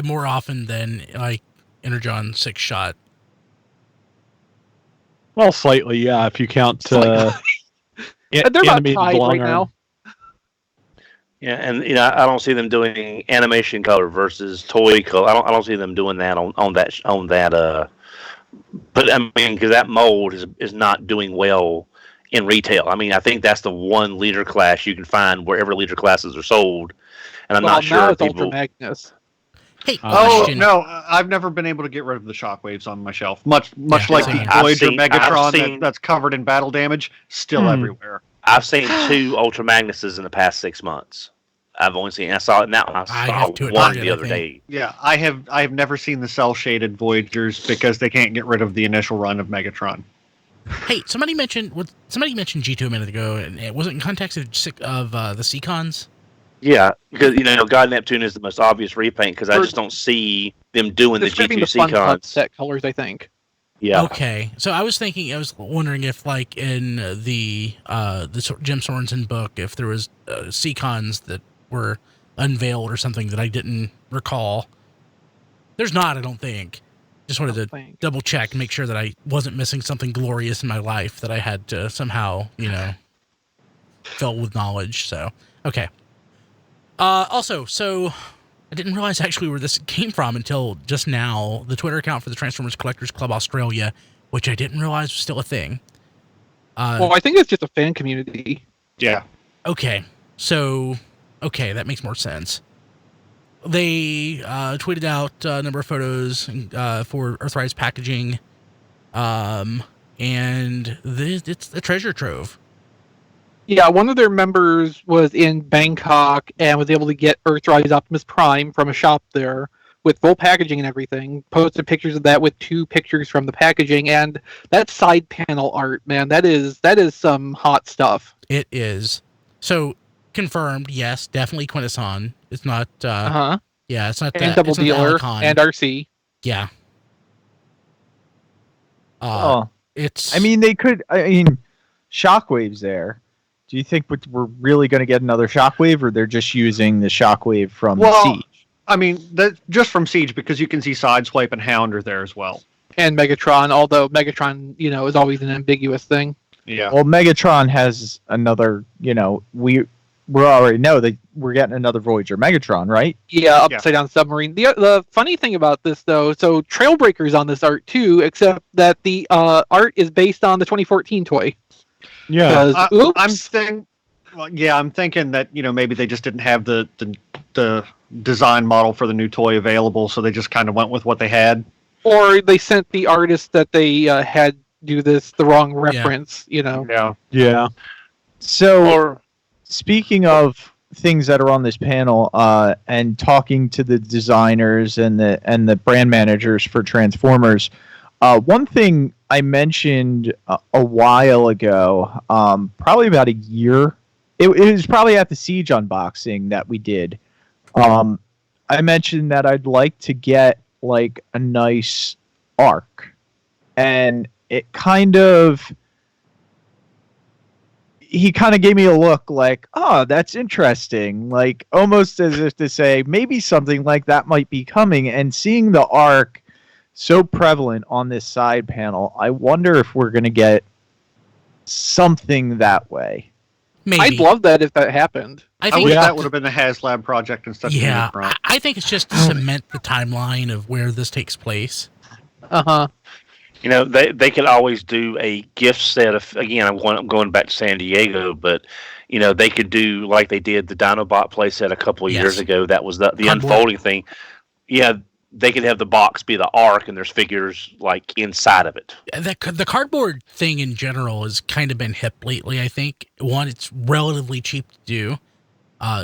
More often than, like, Energon 6-Shot. Well, slightly, yeah, if you count They're not animated tied long right arm. now. Yeah, and you know, I don't see them doing animation color versus toy color. I don't see them doing that on that. But I mean, because that mold is not doing well in retail. I mean, I think that's the one leader class you can find wherever leader classes are sold, and I'm not sure now if it's people. Ultra Magnus. Hey, Oh question. no, I've never been able to get rid of the Shockwaves on my shelf. Much like same the here. Voyager I've Megatron seen- that's covered in battle damage, still everywhere. I've seen 2 Ultra Magnuses in the past 6 months. I've only seen. I saw it now. I saw have 2 at one Target, the I other think. day. Yeah, I have never seen the Cel-Shaded Voyagers because they can't get rid of the initial run of Megatron. Hey, somebody mentioned G2 a minute ago, and it wasn't in context of the Seacons. Yeah, because you know, God Neptune is the most obvious repaint because I just don't see them doing the Describing G2 the Fun Club Seacons. set colors, I think. Yeah. Okay, so I was wondering if, like, in the Jim Sorensen book, if there was Seacons that were unveiled or something that I didn't recall. There's not, I don't think. Just wanted to double check and make sure that I wasn't missing something glorious in my life that I had to somehow, fill with knowledge. So, okay. Also, so I didn't realize actually where this came from until just now. The Twitter account for the Transformers Collectors Club Australia, which I didn't realize was still a thing. Well, I think it's just a fan community. Yeah. Okay. So, okay, that makes more sense. They tweeted out a number of photos for Earthrise packaging, and it's a treasure trove. Yeah, one of their members was in Bangkok and was able to get Earthrise Optimus Prime from a shop there with full packaging and everything. Posted pictures of that with 2 pictures from the packaging, and that side panel art, man, that is some hot stuff. It is. So, confirmed, yes, definitely Quintesson. It's not, yeah, it's not And that. Double it's not the Dealer Alicon. and RC. Yeah. It's. I mean, Shockwave's there. Do you think we're really going to get another Shockwave, or they're just using the Shockwave from Well, Siege? I mean, just from Siege, because you can see Sideswipe and Hound are there as well. And Megatron, although Megatron, is always an ambiguous thing. Yeah. Well, Megatron has another. We already know that we're getting another Voyager Megatron, right? Yeah, upside down submarine. The funny thing about this, though, so Trailbreaker's on this art too, except that the art is based on the 2014 toy. Yeah. I'm thinking that maybe they just didn't have the design model for the new toy available, so they just kind of went with what they had. Or they sent the artist that they had do this the wrong reference. Yeah. Yeah. So, speaking of things that are on this panel, and talking to the designers and the brand managers for Transformers, one thing I mentioned a while ago, probably about a year. It was probably at the Siege unboxing that we did. I mentioned that I'd like to get like a nice arc, and he kind of gave me a look like, oh, that's interesting, like almost as if to say maybe something like that might be coming. And seeing the arc so prevalent on this side panel, I wonder if we're going to get something that way. Maybe. I'd love that if that happened. I wish that would have been a HasLab project instead of Yeah, I think it's just to cement the timeline of where this takes place. Uh-huh. They could always do a gift set of, again, I'm going back to San Diego, but they could do like they did the Dinobot playset a couple of years ago. That was the unfolding thing. Yeah, they could have the box be the arc, and there's figures like inside of it. The cardboard thing in general has kind of been hip lately, I think. One, it's relatively cheap to do.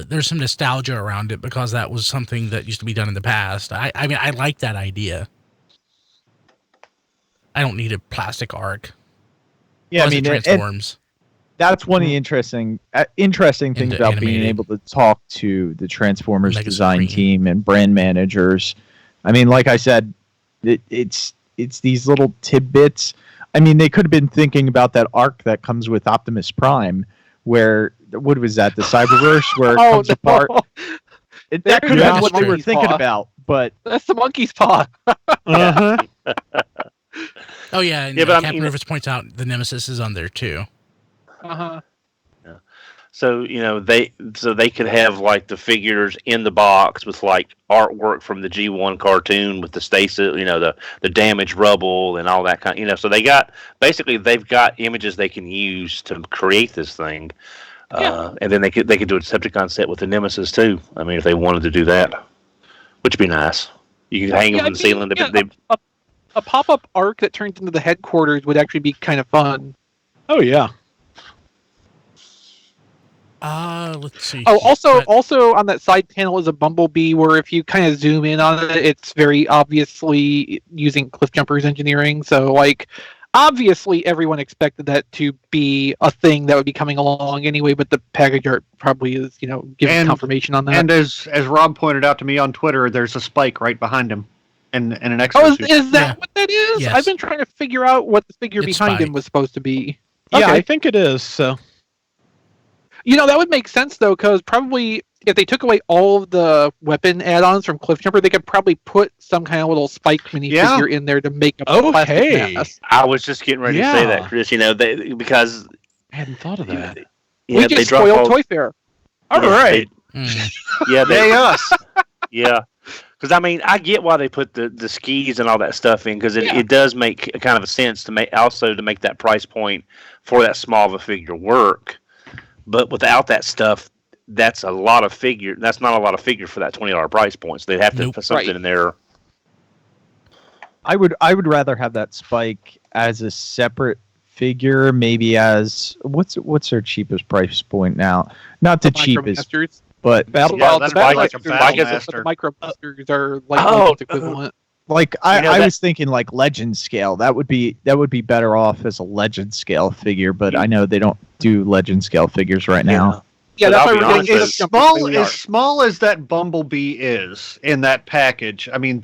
There's some nostalgia around it because that was something that used to be done in the past. I mean, I like that idea. I don't need a plastic arc. Yeah, I mean, it transforms. That's one of the interesting things about being able to talk to the Transformers design team and brand managers. I mean, like I said, it's these little tidbits. I mean, they could have been thinking about that arc that comes with Optimus Prime, where what was that, the Cyberverse, where it comes apart. That could have been what they were thinking about, but that's the monkey's paw. Uh-huh. Oh yeah, and Captain Rivers points out the Nemesis is on there too. Uh-huh. Yeah. So they could have like the figures in the box with like artwork from the G1 cartoon with the stasis, the damaged rubble and all that kind. So they've got images they can use to create this thing, and then they could do a Decepticon set with the Nemesis too. I mean, if they wanted to do that, which would be nice. You could hang them from the ceiling. A pop-up arc that turns into the headquarters would actually be kind of fun. Oh yeah. Let's see. Oh, also on that side panel is a Bumblebee where if you kind of zoom in on it, it's very obviously using Cliffjumper's engineering. So, like, obviously everyone expected that to be a thing that would be coming along anyway, but the package art probably is, giving confirmation on that. And as Rob pointed out to me on Twitter, there's a spike right behind him. And an exosuit. Oh, is that what that is? Yes. I've been trying to figure out what the figure behind him was supposed to be. Yeah, Okay. I think it is. So, that would make sense though, because probably if they took away all of the weapon add-ons from Cliffjumper, they could probably put some kind of little spike minifigure in there to make a plastic mask. I was just getting ready to say that, Chris. Because I hadn't thought of that. We just spoiled Toy Fair. All right. Us. Yeah. Because I get why they put the skis and all that stuff in, because it does make a kind of a sense to make that price point for that small of a figure work. But without that stuff, that's a lot of figure. That's not a lot of figure for that $20 price point. So they'd have to put something in there. I would rather have that spike as a separate figure, maybe as what's their cheapest price point now? Not the cheapest. But that's like a Battlemaster. The Micromasters are like equivalent. Like I was thinking like legend scale. That would be better off as a legend scale figure, but I know they don't do legend scale figures right now. Yeah, that's why as small as that Bumblebee is in that package. I mean,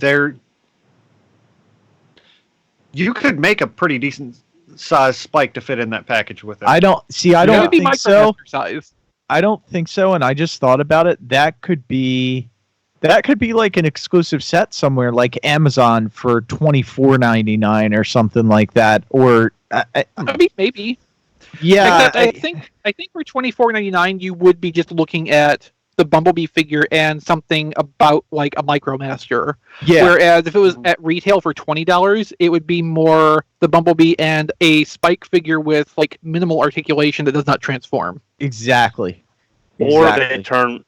you could make a pretty decent size spike to fit in that package with it. I don't think so. Size. I don't think so, and I just thought about it. That could be That could be like an exclusive set somewhere, like Amazon for $24.99 or something like that. Or I mean, maybe. yeah, Except I think for $24.99 you would be just looking at the Bumblebee figure and something about like a Micromaster. yeah, Whereas if it was at retail for $20, it would be more the Bumblebee and a Spike figure with like minimal articulation that does not transform. exactly. Or Exactly.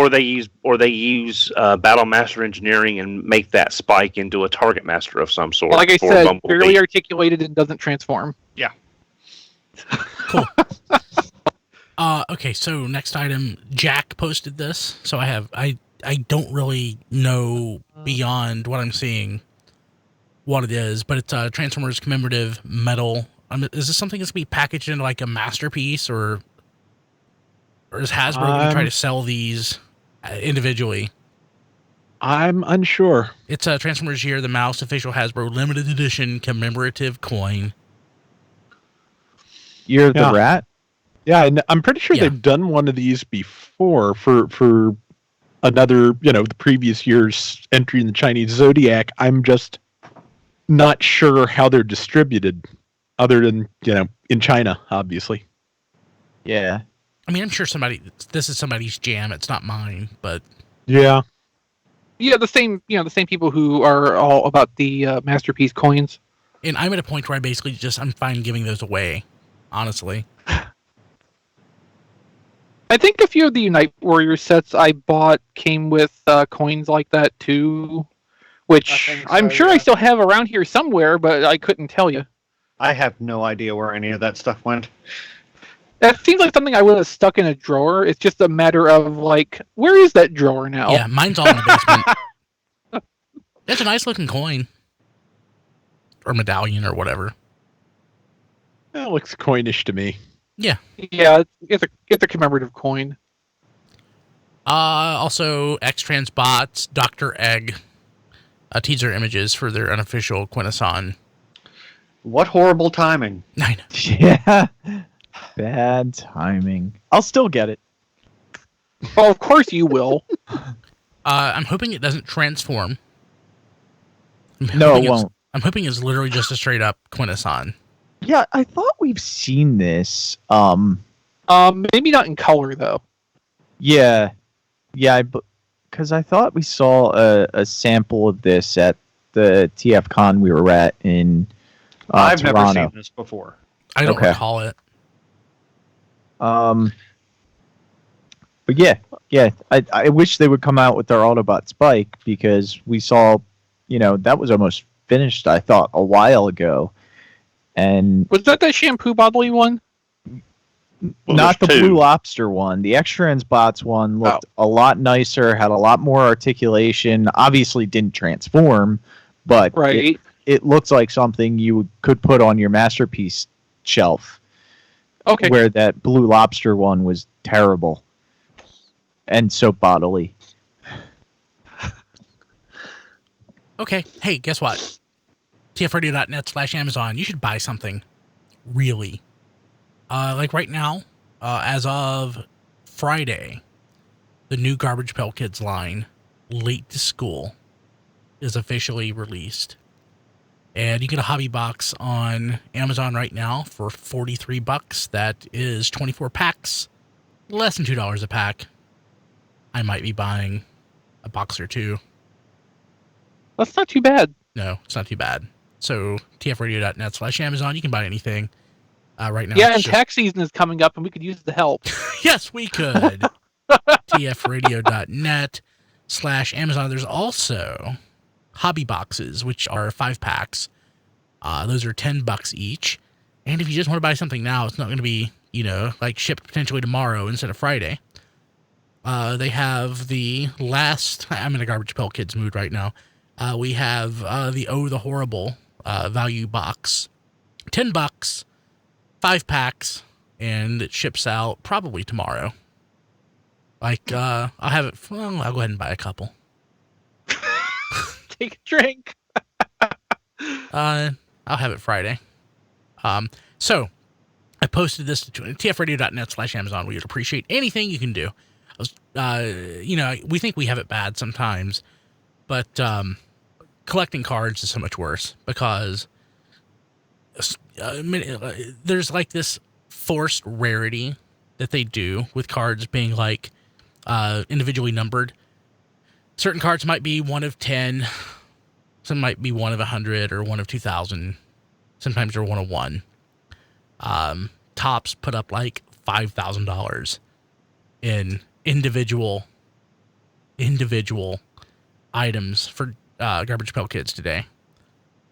they use Battle Master Engineering and make that Spike into a Target Master of some sort. Like I for said, Bumblebee. barely articulated and doesn't transform. Cool. Okay, so next item, Jack posted this. So I don't really know beyond what I'm seeing what it is, but it's a Transformers commemorative metal. Is this something that's going to be packaged into like a masterpiece, or is Hasbro going to try to sell these individually? I'm unsure. It's a Transformers Year the Mouse official Hasbro limited edition commemorative coin. You're Yeah. the rat. Yeah, and I'm pretty sure Yeah. they've done one of these before for another, the previous year's entry in the Chinese Zodiac. I'm just not sure how they're distributed, other than in China, obviously. Yeah. I mean, I'm sure this is somebody's jam. It's not mine, but Yeah. Yeah, the same people who are all about the Masterpiece coins. and I'm at a point where I'm fine giving those away, honestly. I think a few of the Unite Warrior sets I bought came with coins like that too, which I think I'm so, sure I yeah. still have around here somewhere, but I couldn't tell you. I have no idea where any of that stuff went. That seems like something I would have stuck in a drawer. It's just a matter of like, where is that drawer now? Yeah, mine's all in the basement. It's a nice looking coin. Or medallion or whatever. That looks coinish to me. Yeah, it's a commemorative coin. Also, X-Transbots, Dr. Egg, teaser images for their unofficial Quintesson. What horrible timing. I know. Yeah. Bad timing. I'll still get it. Oh, of course you will. I'm hoping it doesn't transform. No, it won't. I'm hoping it's literally just a straight up Quintesson. Yeah, I thought we've seen this. Maybe not in color though. Yeah, because I thought we saw a sample of this at the TF Con we were at in I've Toronto. never seen this before. I don't Okay. recall it. But yeah, I wish they would come out with their Autobot Spike, because we saw, that was almost finished, I thought, a while ago. And Was that shampoo bottly one? Well, not the there's two. Blue Lobster one. The X-Transbots one looked a lot nicer, had a lot more articulation, obviously didn't transform, but Right. it looks like something you could put on your Masterpiece shelf. Okay. Where that Blue Lobster one was terrible and so bodily. Okay. Hey, guess what? tfradio.net/Amazon. You should buy something. Really. Like right now, as of Friday, the new Garbage Pail Kids line, Late to School, is officially released. And you get a hobby box on Amazon right now for $43. That is 24 packs, less than $2 a pack. I might be buying a box or two. That's not too bad. No, it's not too bad. So tfradio.net/Amazon, you can buy anything right now. Yeah, It's and just- tax season is coming up, and we could use the help. Yes, we could. tfradio.net/Amazon. There's also hobby boxes, which are 5 packs. Those are $10 each. And if you just want to buy something now, it's not going to be, like shipped potentially tomorrow instead of Friday. They have the last, I'm in a Garbage Pail Kids mood right now. We have the Oh the Horrible value box. $10, 5 packs, and it ships out probably tomorrow. Like, I'll have it, well, I'll go ahead and buy a couple. Take a drink. I'll have it Friday. So I posted this to tfradio.net/Amazon. We would appreciate anything you can do. We think we have it bad sometimes, but collecting cards is so much worse because there's like this forced rarity that they do with cards being like individually numbered. Certain cards might be 1 of 10, some might be 1 of 100 or 1 of 2,000. Sometimes they're 1 of 1. Tops put up like $5,000 in individual items for Garbage Pail Kids today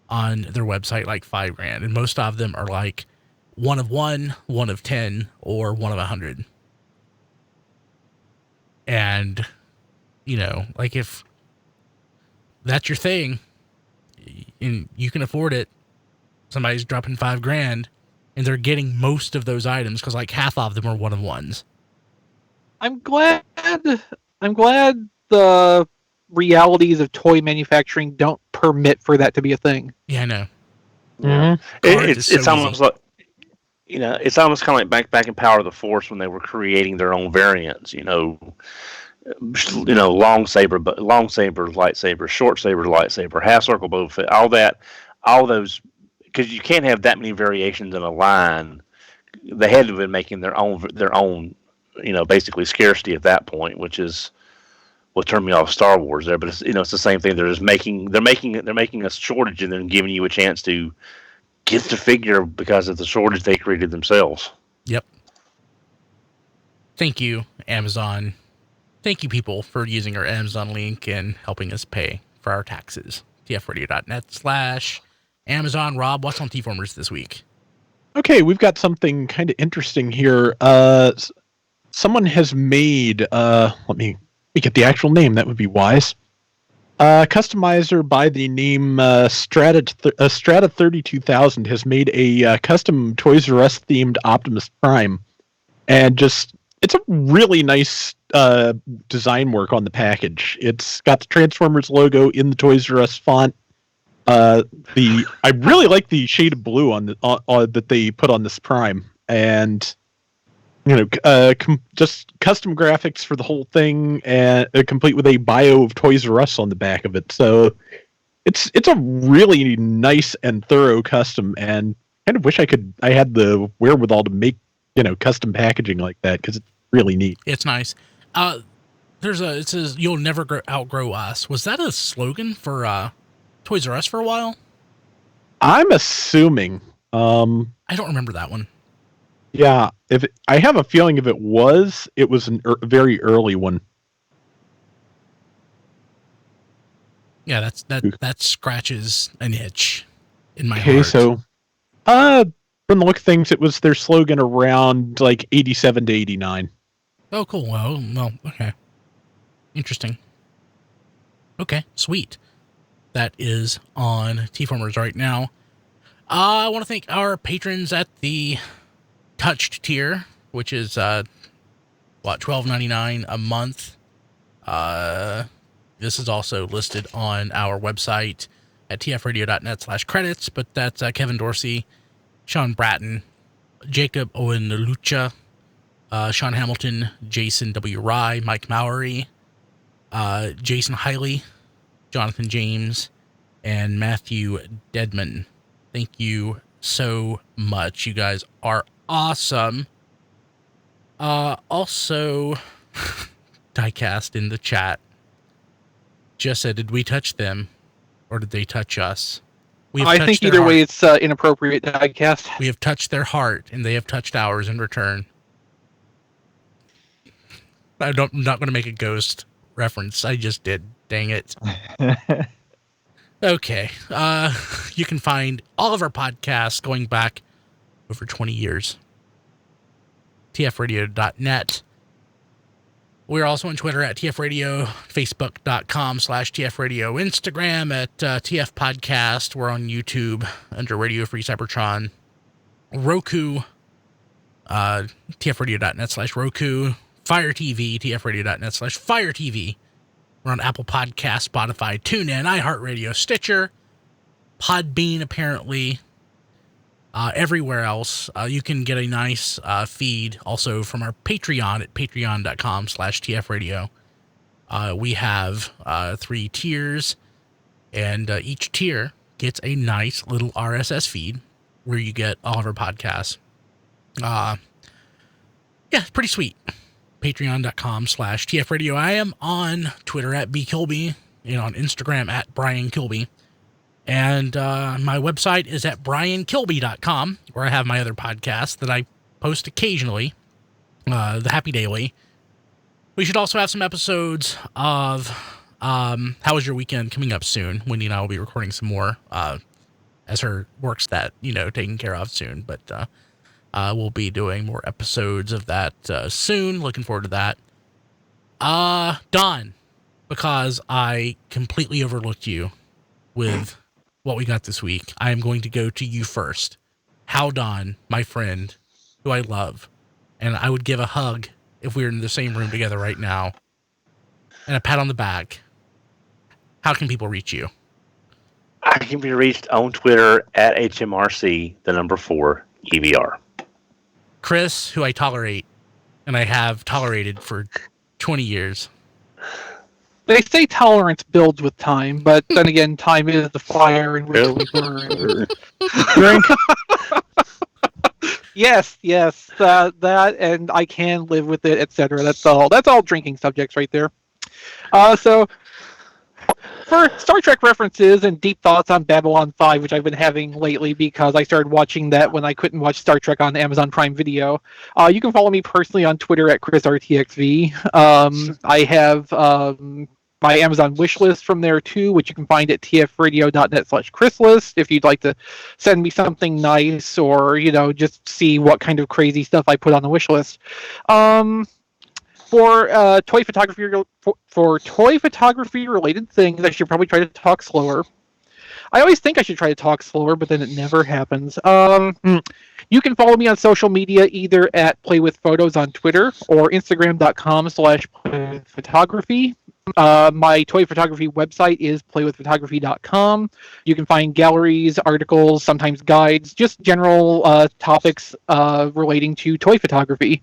on their website, like $5,000, and most of them are like 1 of 1, 1 of 10, or 1 of 100. And like if that's your thing and you can afford it, somebody's dropping $5,000 and they're getting most of those items because like half of them are 1 of 1s. I'm glad the realities of toy manufacturing don't permit for that to be a thing. Yeah, I know. Mm-hmm. It's almost like, it's almost kind of like back in Power of the Force when they were creating their own variants. Long saber, lightsaber, short saber, lightsaber, half circle, bow fit, all those, because you can't have that many variations in a line. They had to have been making their own, basically scarcity at that point, which is what turned me off Star Wars there. But it's the same thing. They're making a shortage and then giving you a chance to get the figure because of the shortage they created themselves. Yep. Thank you, Amazon. Thank you, people, for using our Amazon link and helping us pay for our taxes. tfradio.net/Amazon. Rob, what's on TFormers this week? Okay, we've got something kind of interesting here. Someone has made, let me get the actual name, that would be wise. Customizer by the name Strata 32000 has made a custom Toys R Us themed Optimus Prime. And it's a really nice design work on the package. It's got the Transformers logo in the Toys R Us font. I really like the shade of blue on that they put on this Prime, and just custom graphics for the whole thing, and complete with a bio of Toys R Us on the back of it. So it's a really nice and thorough custom, and kind of wish I had the wherewithal to make custom packaging like that, because it's really neat. It's nice. It says "You'll never outgrow us." Was that a slogan for Toys R Us for a while? I'm assuming. I don't remember that one. Yeah, I have a feeling if it was a very early one. Yeah, that scratches an itch in my heart. Okay, so from the look of things, it was their slogan around like 87 to 89. Oh, cool. Well, okay. Interesting. Okay, sweet. That is on TFormers right now. I want to thank our patrons at the Touched tier, which is $12.99 a month. This is also listed on our website at tfradio.net/credits, but that's Kevin Dorsey, Sean Bratton, Jacob Owen Lucha, Sean Hamilton, Jason W. Rye, Mike Mowery, Jason Hiley, Jonathan James, and Matthew Dedman. Thank you so much. You guys are awesome. Also, Diecast in the chat just said, did we touch them or did they touch us? I think either way it's inappropriate, Diecast. We have touched their heart and they have touched ours in return. I'm not going to make a ghost reference. I just did. Dang it. Okay. You can find all of our podcasts going back over 20 years. tfradio.net. We're also on Twitter at tfradio, facebook.com/tfradio, Instagram at TF Podcast. We're on YouTube under Radio Free Cybertron. Roku, tfradio.net/Roku. Fire TV, tfradio.net/Fire TV. We're on Apple Podcasts, Spotify, TuneIn, iHeartRadio, Stitcher, Podbean, apparently. everywhere else. You can get a nice feed also from our Patreon at patreon.com/tfradio. We have 3 tiers, and each tier gets a nice little RSS feed where you get all of our podcasts. Yeah, it's pretty sweet. Patreon.com/tfradio. I am on Twitter at bkilby and on Instagram at Brian Kilby. And my website is at briankilby.com, where I have my other podcasts that I post occasionally, the Happy Daily. We should also have some episodes of How Was Your Weekend coming up soon. Wendy and I will be recording some more as her work's that, taken care of soon. But we'll be doing more episodes of that soon. Looking forward to that. Don, because I completely overlooked you with what we got this week, I am going to go to you first. How, Don, my friend, who I love, and I would give a hug if we were in the same room together right now, and a pat on the back. How can people reach you? I can be reached on Twitter at HMRC, the number 4, EVR. Chris, who I tolerate, and I have tolerated for 20 years. They say tolerance builds with time, but then again, time is the fire in which we burn. Drink. Yes, that, and I can live with it, etc. That's all drinking subjects right there. So, for Star Trek references and deep thoughts on Babylon 5, which I've been having lately because I started watching that when I couldn't watch Star Trek on Amazon Prime Video, you can follow me personally on Twitter at ChrisRTXV. I have my Amazon wish list from there too, which you can find at tfradio.net/ChrisList if you'd like to send me something nice or, just see what kind of crazy stuff I put on the wish list. For toy photography related things, I should probably try to talk slower. I always think I should try to talk slower, but then it never happens. You can follow me on social media either at playwithphotos on Twitter or Instagram.com/playwithphotography. My toy photography website is playwithphotography.com. You can find galleries, articles, sometimes guides, just general topics relating to toy photography.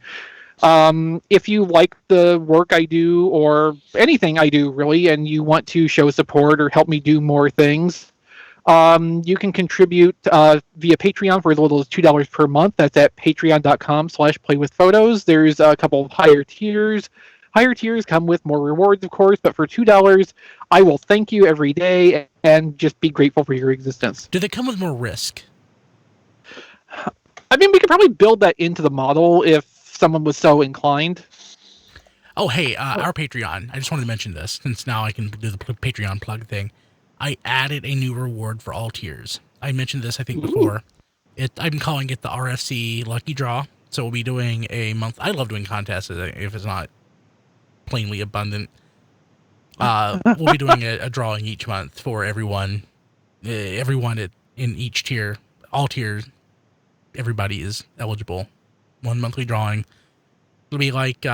If you like the work I do or anything I do really, and you want to show support or help me do more things, you can contribute via Patreon for as little as $2 per month. That's at patreon.com/playwithphotos. There's a couple of higher tiers. Higher tiers come with more rewards, of course, but for $2, I will thank you every day and just be grateful for your existence. Do they come with more risk? I mean, we could probably build that into the model if someone was so inclined. Oh, hey, our Patreon. I just wanted to mention this, since now I can do the Patreon plug thing. I added a new reward for all tiers. I mentioned this, I think, before. I'm calling it the RFC Lucky Draw. So we'll be doing a month. I love doing contests if it's not plainly abundant. We'll be doing a drawing each month for everyone. Everyone in each tier, all tiers, everybody is eligible. One monthly drawing. It'll be like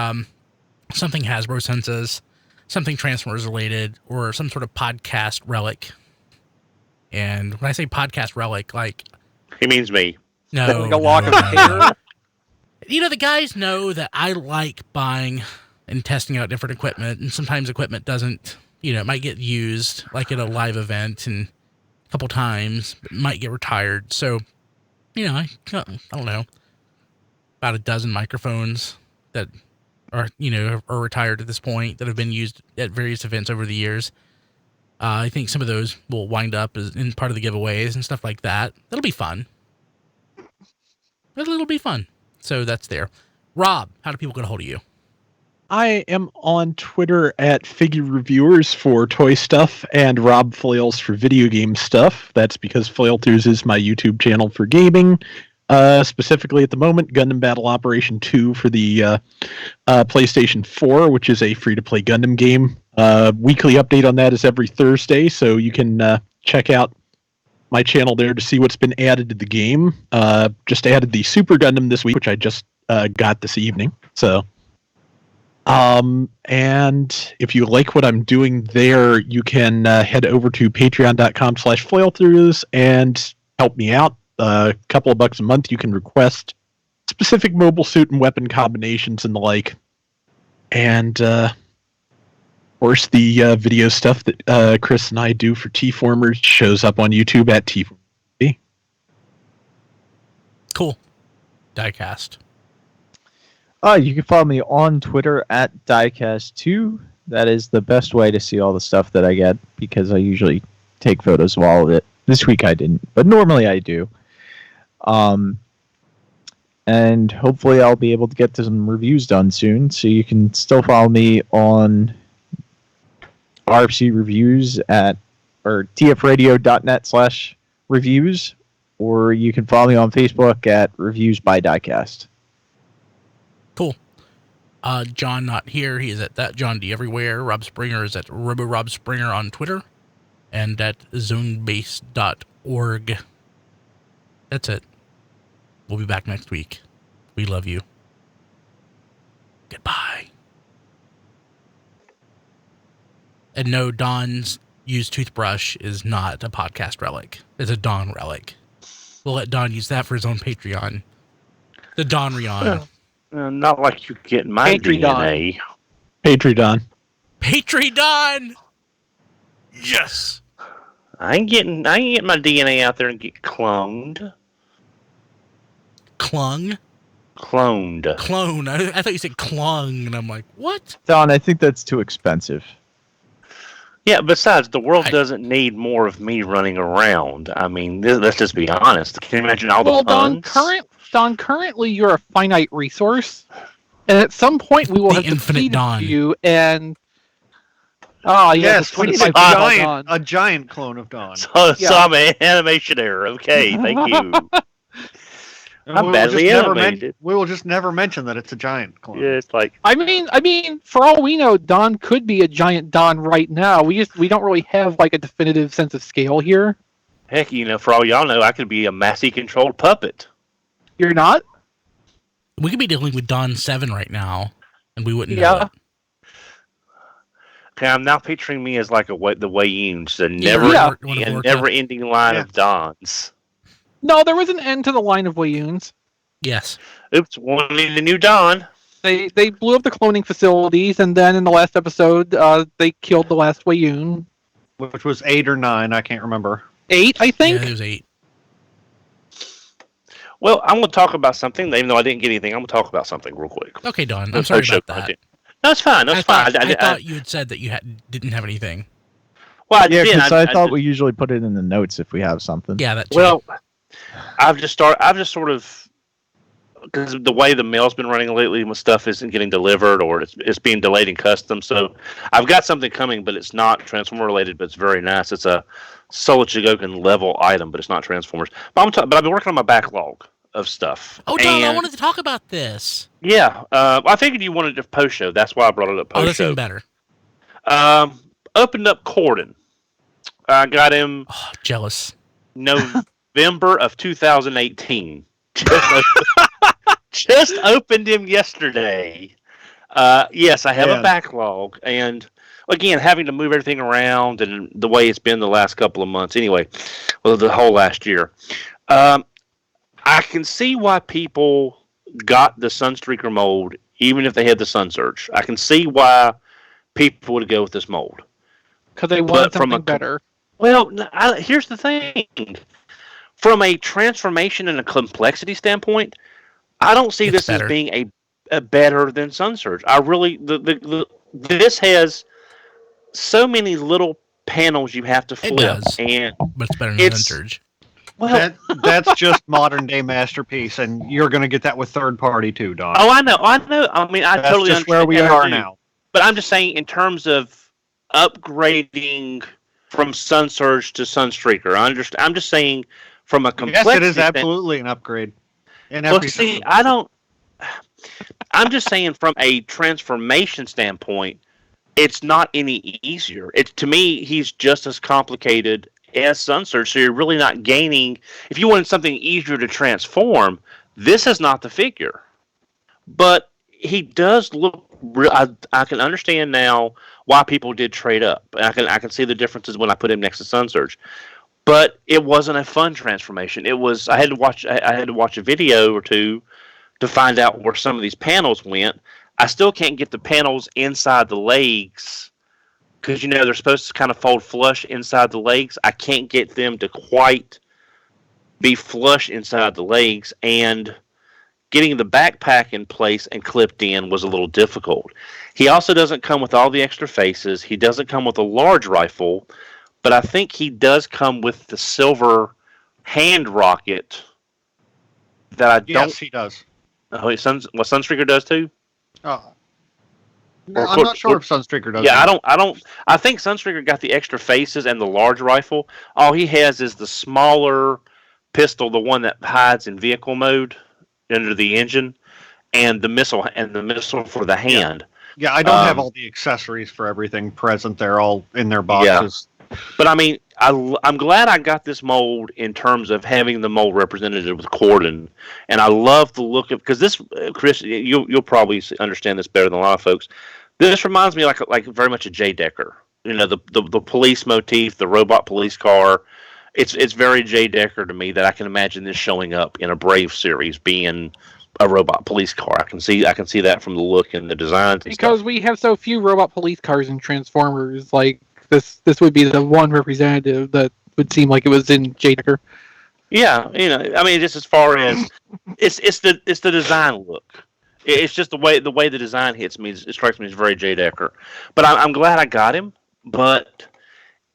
something Hasbro sends us, something Transformers related, or some sort of podcast relic. And when I say podcast relic, like... He means me. No. Like a lock of hair? The guys know that I like buying and testing out different equipment, and sometimes equipment doesn't, it might get used, like at a live event, and a couple times, it might get retired. So, I don't know, about a dozen microphones that are retired at this point that have been used at various events over the years. I think some of those will wind up as in part of the giveaways and stuff like that. That'll be fun. It'll be fun. So that's there. Rob, how do people get a hold of you? I am on Twitter at Figure Reviewers for toy stuff and Rob Flails for video game stuff. That's because Flailthers is my YouTube channel for gaming. Specifically at the moment, Gundam Battle Operation 2 for the PlayStation 4, which is a free-to-play Gundam game. Weekly update on that is every Thursday, so you can check out my channel there to see what's been added to the game. Just added the Super Gundam this week, which I just got this evening. So, and if you like what I'm doing there, you can head over to patreon.com/flailthroughs and help me out. a couple of bucks a month, you can request specific mobile suit and weapon combinations and the like. And of course, the video stuff that Chris and I do for TFormers shows up on YouTube at TFormers. Cool. Diecast. You can follow me on Twitter at Diecast2. That is the best way to see all the stuff that I get because I usually take photos of all of it. This week I didn't, but normally I do. And hopefully I'll be able to get some reviews done soon. So you can still follow me on RFC Reviews or tfradio.net/reviews, or you can follow me on Facebook at Reviews by Diecast. Cool. John not here. He is at that John D everywhere. Rob Springer is at RoboRobSpringer on Twitter and at zonebase.org. That's it. We'll be back next week. We love you. Goodbye. And no, Don's used toothbrush is not a podcast relic. It's a Don relic. We'll let Don use that for his own Patreon. The Donrion. Not like you get my DNA. Patreon. Patreon! Yes! I ain't getting my DNA out there and get cloned. Clung? Cloned. Clone. I thought you said clung, and I'm like, what? Don, I think that's too expensive. Yeah, besides, the world doesn't need more of me running around. I mean, let's just be honest. Can you imagine all the puns? Don, currently you're a finite resource, and at some point we will have infinite Don. You, and yes, we need a giant clone of Don. So I'm an animation error. Okay, thank you. I'm badly animated. We will just never mention that it's a giant clone. Yeah, it's like I mean, for all we know, Don could be a giant Don right now. We don't really have like a definitive sense of scale here. Heck, for all y'all know, I could be a massively controlled puppet. You're not? We could be dealing with Don 7 right now, and we wouldn't know it. Okay, I'm now picturing me as like the Wayuns, the never-ending line of Dons. No, there was an end to the line of Wayuns. Yes. Oops, one need a new Don. They blew up the cloning facilities, and then in the last episode, they killed the last Wayun. Which was 8 or 9, I can't remember. 8, I think? Yeah, it was 8. Well, I'm going to talk about something, even though I didn't get anything. I'm going to talk about something real quick. Okay, Don. I'm sorry about that. No, it's fine. I thought you had said that you didn't have anything. Well, Yeah, because I thought we usually put it in the notes if we have something. Yeah, that too. Well, I've just sort of, because the way the mail's been running lately, my stuff isn't getting delivered or it's being delayed in customs. So I've got something coming, but it's not Transformer related, but it's very nice. It's a Cel-Shaded level item, but it's not Transformers. But I've been working on my backlog of stuff. Oh, Don, I wanted to talk about this. Yeah, I figured you wanted a post show. That's why I brought it up post show. Oh, that's even better. Opened up Cordon. I got him. Oh, jealous. November of 2018. Just opened him yesterday. Yes, I have a backlog, and again, having to move everything around and the way it's been the last couple of months. Anyway, the whole last year. I can see why people got the Sunstreaker mold, even if they had the Sun Surge. I can see why people would go with this mold. Because they want something better. Well, here's the thing. From a transformation and a complexity standpoint, I don't see this as being a better than Sun Surge. I really this has so many little panels you have to flip. It does, but it's better than Sun Surge. Well, that's just modern day Masterpiece, and you're going to get that with third party too, Don. Oh, I know. I mean, I totally understand where we are now. But I'm just saying, in terms of upgrading from Sun Surge to Sunstreaker, I'm just saying, from a complexity. Yes, it is absolutely an upgrade. Well, see, I'm just saying, from a transformation standpoint, it's not any easier. To me, he's just as complicated as Sun Surge, so you're really not gaining. If you wanted something easier to transform, this is not the figure. But he does look. I can understand now why people did trade up. I can see the differences when I put him next to Sun Surge. but it wasn't a fun transformation. It was I had to watch a video or two to find out where some of these panels went. I still can't get the panels inside the legs because they're supposed to kind of fold flush inside the legs. I can't get them to quite be flush inside the legs, and getting the backpack in place and clipped in was a little difficult. He also doesn't come with all the extra faces. He doesn't come with a large rifle, but I think he does come with the silver hand rocket that I don't. Yes, he does. Oh, what Sunstreaker does too? I'm not sure if Sunstreaker does. Yeah, I don't. I think Sunstreaker got the extra faces and the large rifle. All he has is the smaller pistol, the one that hides in vehicle mode under the engine, and the missile for the hand. Yeah, I don't have all the accessories for everything present. They're all in their boxes. Yeah. But I mean, I'm glad I got this mold in terms of having the mold represented with Cordon, and I love the look of, because this, Chris, you'll probably understand this better than a lot of folks. This reminds me like very much of J. Decker. The police motif, the robot police car. It's very J. Decker to me that I can imagine this showing up in a Brave series being a robot police car. I can see that from the look and the designs. Because we have so few robot police cars in Transformers, like this would be the one representative that would seem like it was in J. Decker. Yeah, I mean, just as far as it's the design look. It's just the way the design hits me. It strikes me as very J. Decker. But I'm glad I got him. But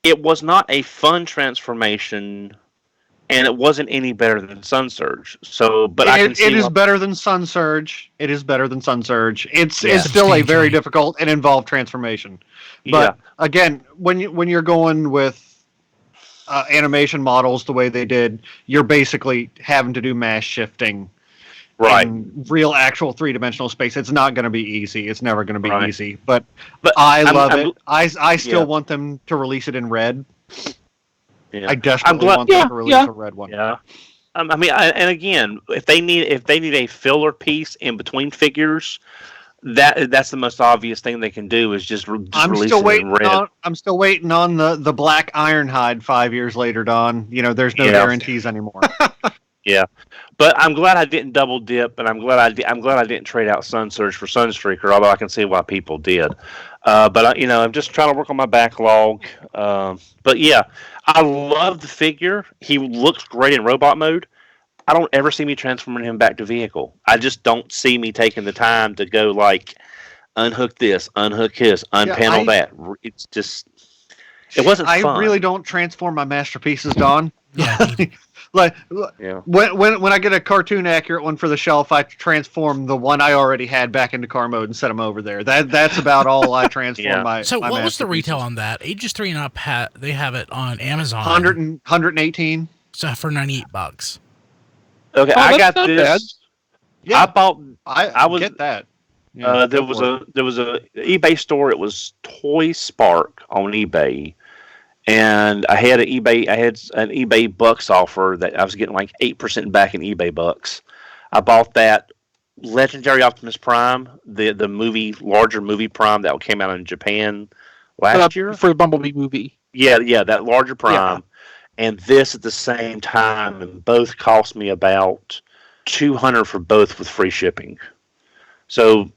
it was not a fun transformation, and it wasn't any better than Sun Surge. So, but it is better than Sun Surge. It is better than Sun Surge. It's still a very Substantially. difficult and involved transformation. But again, when you're going with animation models the way they did, you're basically having to do mass shifting. right. In real, actual three-dimensional space. It's not going to be easy. It's never going to be Right. easy. But I'm- love I'm- it. I still yeah. want them to release it in red. Yeah. I desperately glad- want them to release a red one. Yeah. I mean, and again, if they need a filler piece in between figures, that's the most obvious thing they can do is just I'm release still it waiting in red. I'm still waiting on the black Ironhide 5 years later, Don. There's no Yeah. guarantees anymore. Yeah, but I'm glad I didn't double dip, and I'm glad I didn't trade out Sun Surge for Sunstreaker. Although I can see why people did. But I'm just trying to work on my backlog. But yeah, I love the figure. He looks great in robot mode. I don't ever see me transforming him back to vehicle. I just don't see me taking the time to go like unhook this, unhook his, unpanel that. It's just it wasn't I fun. really don't transform my masterpieces, Don. Yeah, Like Yeah. when I get a cartoon accurate one for the shelf, I transform the one I already had back into car mode and set them over there. That's about all I transform Yeah. my. So my what was the masterpieces. retail on that? Ages 3 and up, they have it on Amazon. 118. So for $98. Okay, Oh, I that's got not this. bad. Yeah, I bought. I was- get that. Yeah, There go was for it. a eBay store. It was Toy Spark on eBay, and I had an eBay bucks offer that I was getting like 8% back in eBay bucks. I bought that Legendary Optimus Prime, the larger movie Prime that came out in Japan last year. For the Bumblebee movie. Yeah, that larger Prime, and this at the same time, and both cost me about $200 for both with free shipping. So,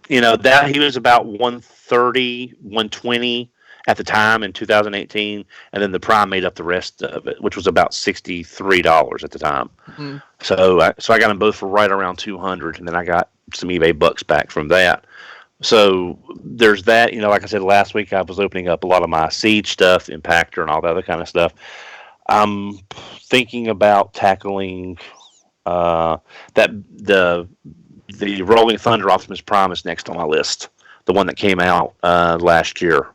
that he was about $130, $120 at the time in 2018, and then the Prime made up the rest of it, which was about $63 at the time. Mm-hmm. So I got them both for right around $200, and then I got some eBay bucks back from that. So there's that. Like I said last week, I was opening up a lot of my Siege stuff, Impactor, and all the other kind of stuff. I'm thinking about tackling the Rolling Thunder Optimus Prime is next on my list. The one that came out last year.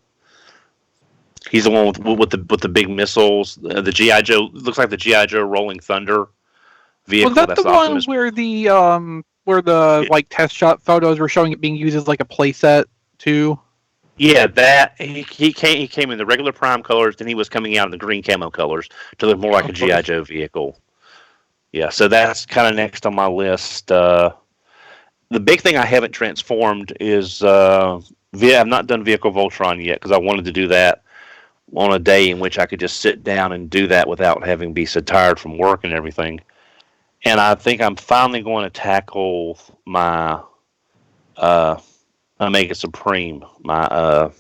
He's the one with the big missiles. The GI Joe looks like the GI Joe Rolling Thunder vehicle. Was that That's the one Optimus. where the like test shot photos were showing it being used as like a playset too? Yeah, that he came in the regular Prime colors, then he was coming out in the green camo colors to look more like a GI Joe vehicle. Yeah, so that's kind of next on my list. The big thing I haven't transformed is I've not done Vehicle Voltron yet because I wanted to do that on a day in which I could just sit down and do that without having to be so tired from work and everything. And I think I'm finally going to tackle my Omega Supreme, my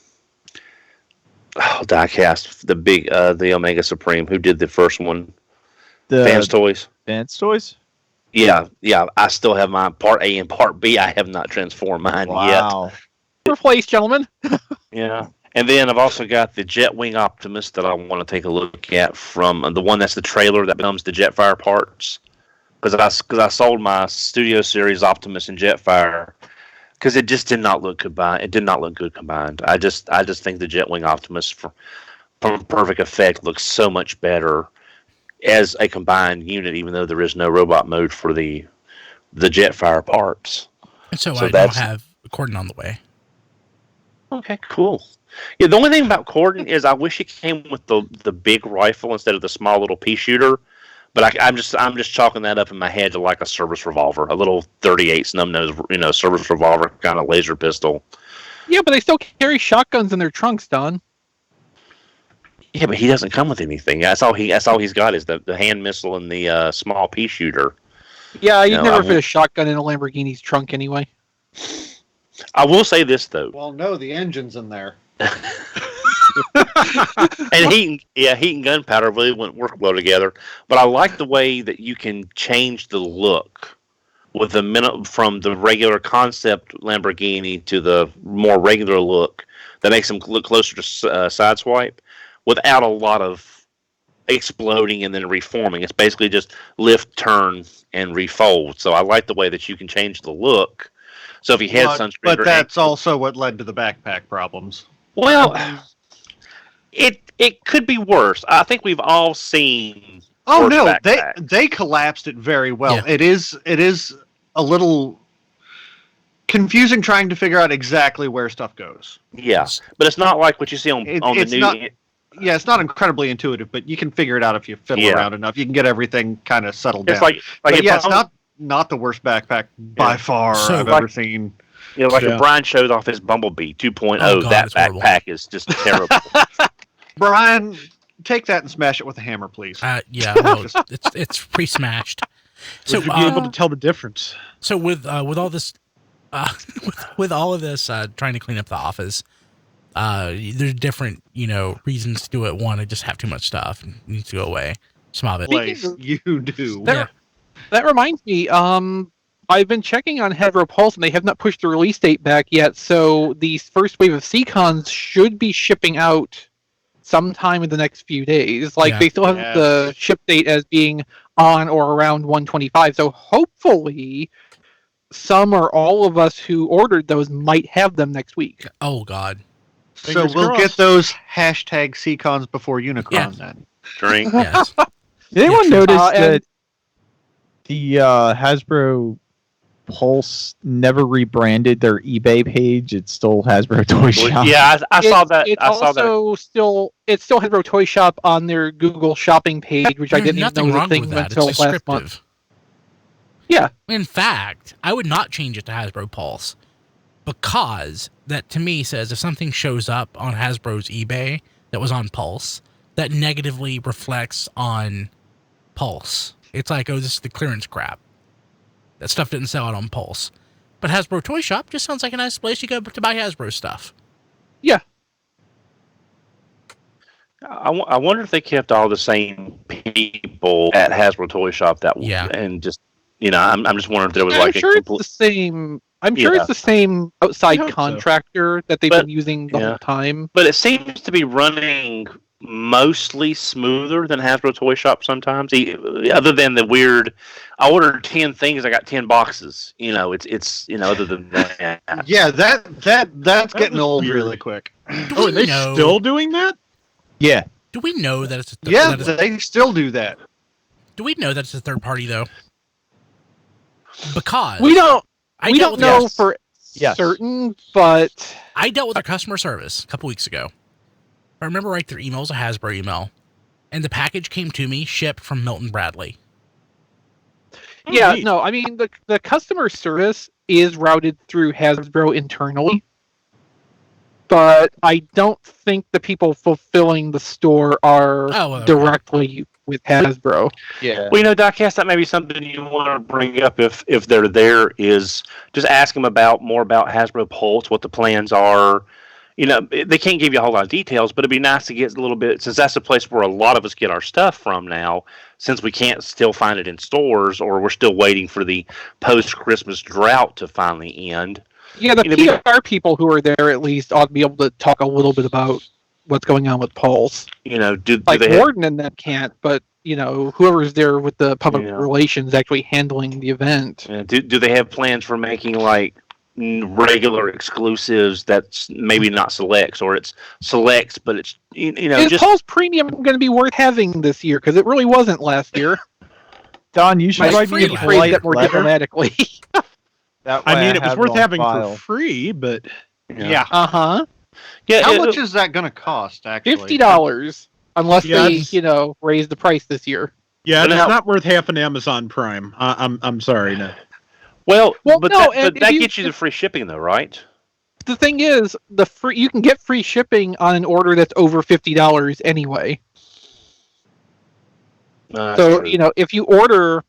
diecast, the Omega Supreme. Who did the first one? The Vance Toys. Vance Toys? Yeah. I still have my Part A and Part B. I have not transformed mine yet. Replace, gentlemen. Yeah. And then I've also got the Jetwing Optimus that I want to take a look at from the one that's the trailer that becomes the Jetfire parts. Because I sold my Studio Series Optimus and Jetfire because it just did not look combined. It did not look good combined. I just think the Jetwing Optimus from Perfect Effect looks so much better as a combined unit, even though there is no robot mode for the Jetfire parts. And so I don't have Cordon on the way. Okay, cool. Yeah, the only thing about Cordon is I wish it came with the big rifle instead of the small little pea shooter. But I'm just chalking that up in my head to like a service revolver, a little 38 snub nose, service revolver kind of laser pistol. Yeah, but they still carry shotguns in their trunks, Don. Yeah, but he doesn't come with anything. That's all he's got is the hand missile and the small pea shooter. Yeah, you'd never fit a shotgun in a Lamborghini's trunk anyway. I will say this though. Well, no, the engine's in there. And heat and gunpowder really wouldn't work well together. But I like the way that you can change the look with from the regular concept Lamborghini to the more regular look that makes them look closer to Sideswipe without a lot of exploding and then reforming. It's basically just lift, turn, and refold. So I like the way that you can change the look. So if you had sunscreen, but that's also what led to the backpack problems. Well, it could be worse. I think we've all seen. Oh no, backpacks. they collapsed it very well. Yeah. It is a little confusing trying to figure out exactly where stuff goes. Yeah, but it's not like what you see on the new. It's not incredibly intuitive, but you can figure it out if you fiddle around enough. You can get everything kind of settled down. It's not the worst backpack by far I've ever seen. If Brian showed off his Bumblebee 2.0, that backpack is just terrible. Brian, take that and smash it with a hammer, please. It's pre-smashed. So Would you be able to tell the difference? So with all this, with all of this, trying to clean up the office, there's different reasons to do it. One, I just have too much stuff and it needs to go away. Some of it. Place you do. That reminds me. I've been checking on Hasbro Pulse, and they have not pushed the release date back yet. So the first wave of Seacons should be shipping out sometime in the next few days. They still have the ship date as being on or around 125. So hopefully, some or all of us who ordered those might have them next week. Oh God! So we'll get those hashtag Seacons before Unicron then. Drink. Yes. Did anyone notice that the Hasbro Pulse never rebranded their eBay page? It's still Hasbro Toy Shop. Yeah, I saw that. It's still Hasbro Toy Shop on their Google shopping page, which I didn't even know was a thing until last month. Yeah. In fact, I would not change it to Hasbro Pulse because that to me says if something shows up on Hasbro's eBay that was on Pulse, that negatively reflects on Pulse. It's like, oh, this is the clearance crap. That stuff didn't sell out on Pulse. But Hasbro Toy Shop just sounds like a nice place you go to buy Hasbro stuff. Yeah. I wonder if they kept all the same people at Hasbro Toy Shop and just I'm just wondering if there was it's the same. I'm sure it's the same outside contractor that they've been using the whole time. But it seems to be running mostly smoother than Hasbro Toy Shop sometimes. Other than the weird, I ordered 10 things, I got 10 boxes. It's other than that. Yeah, that's getting old really quick. Are they still doing that? Yeah. Do we know that it's a they still do that. Do we know that it's a third party though? Because we don't know for certain, but I dealt with their customer service a couple weeks ago. If I remember right, their email was a Hasbro email, and the package came to me shipped from Milton Bradley. Yeah, no, I mean the customer service is routed through Hasbro internally. but I don't think the people fulfilling the store are directly with Hasbro. Yeah. Well, Diecast, that may be something you want to bring up if they're there, is just ask them more about Hasbro Pulse, what the plans are. They can't give you a whole lot of details, but it'd be nice to get a little bit, since that's the place where a lot of us get our stuff from now, since we can't still find it in stores, or we're still waiting for the post-Christmas drought to finally end. Yeah, the PR people who are there at least ought to be able to talk a little bit about what's going on with Pulse. Do they Warden and them can't, but whoever's there with the public relations actually handling the event. Do they have plans for making like regular exclusives that's maybe not selects, or it's selects but it's is just Pulse Premium going to be worth having this year, because it really wasn't last year? Don, you should write me a phrase that more diplomatically. It was worth having for free, but yeah. Uh-huh. Yeah, how much is that going to cost, actually? $50, unless they raise the price this year. Yeah, it's not worth half an Amazon Prime. I'm sorry, no. Well, but that gets you the free shipping, though, right? The thing is, you can get free shipping on an order that's over $50 anyway. So if you order,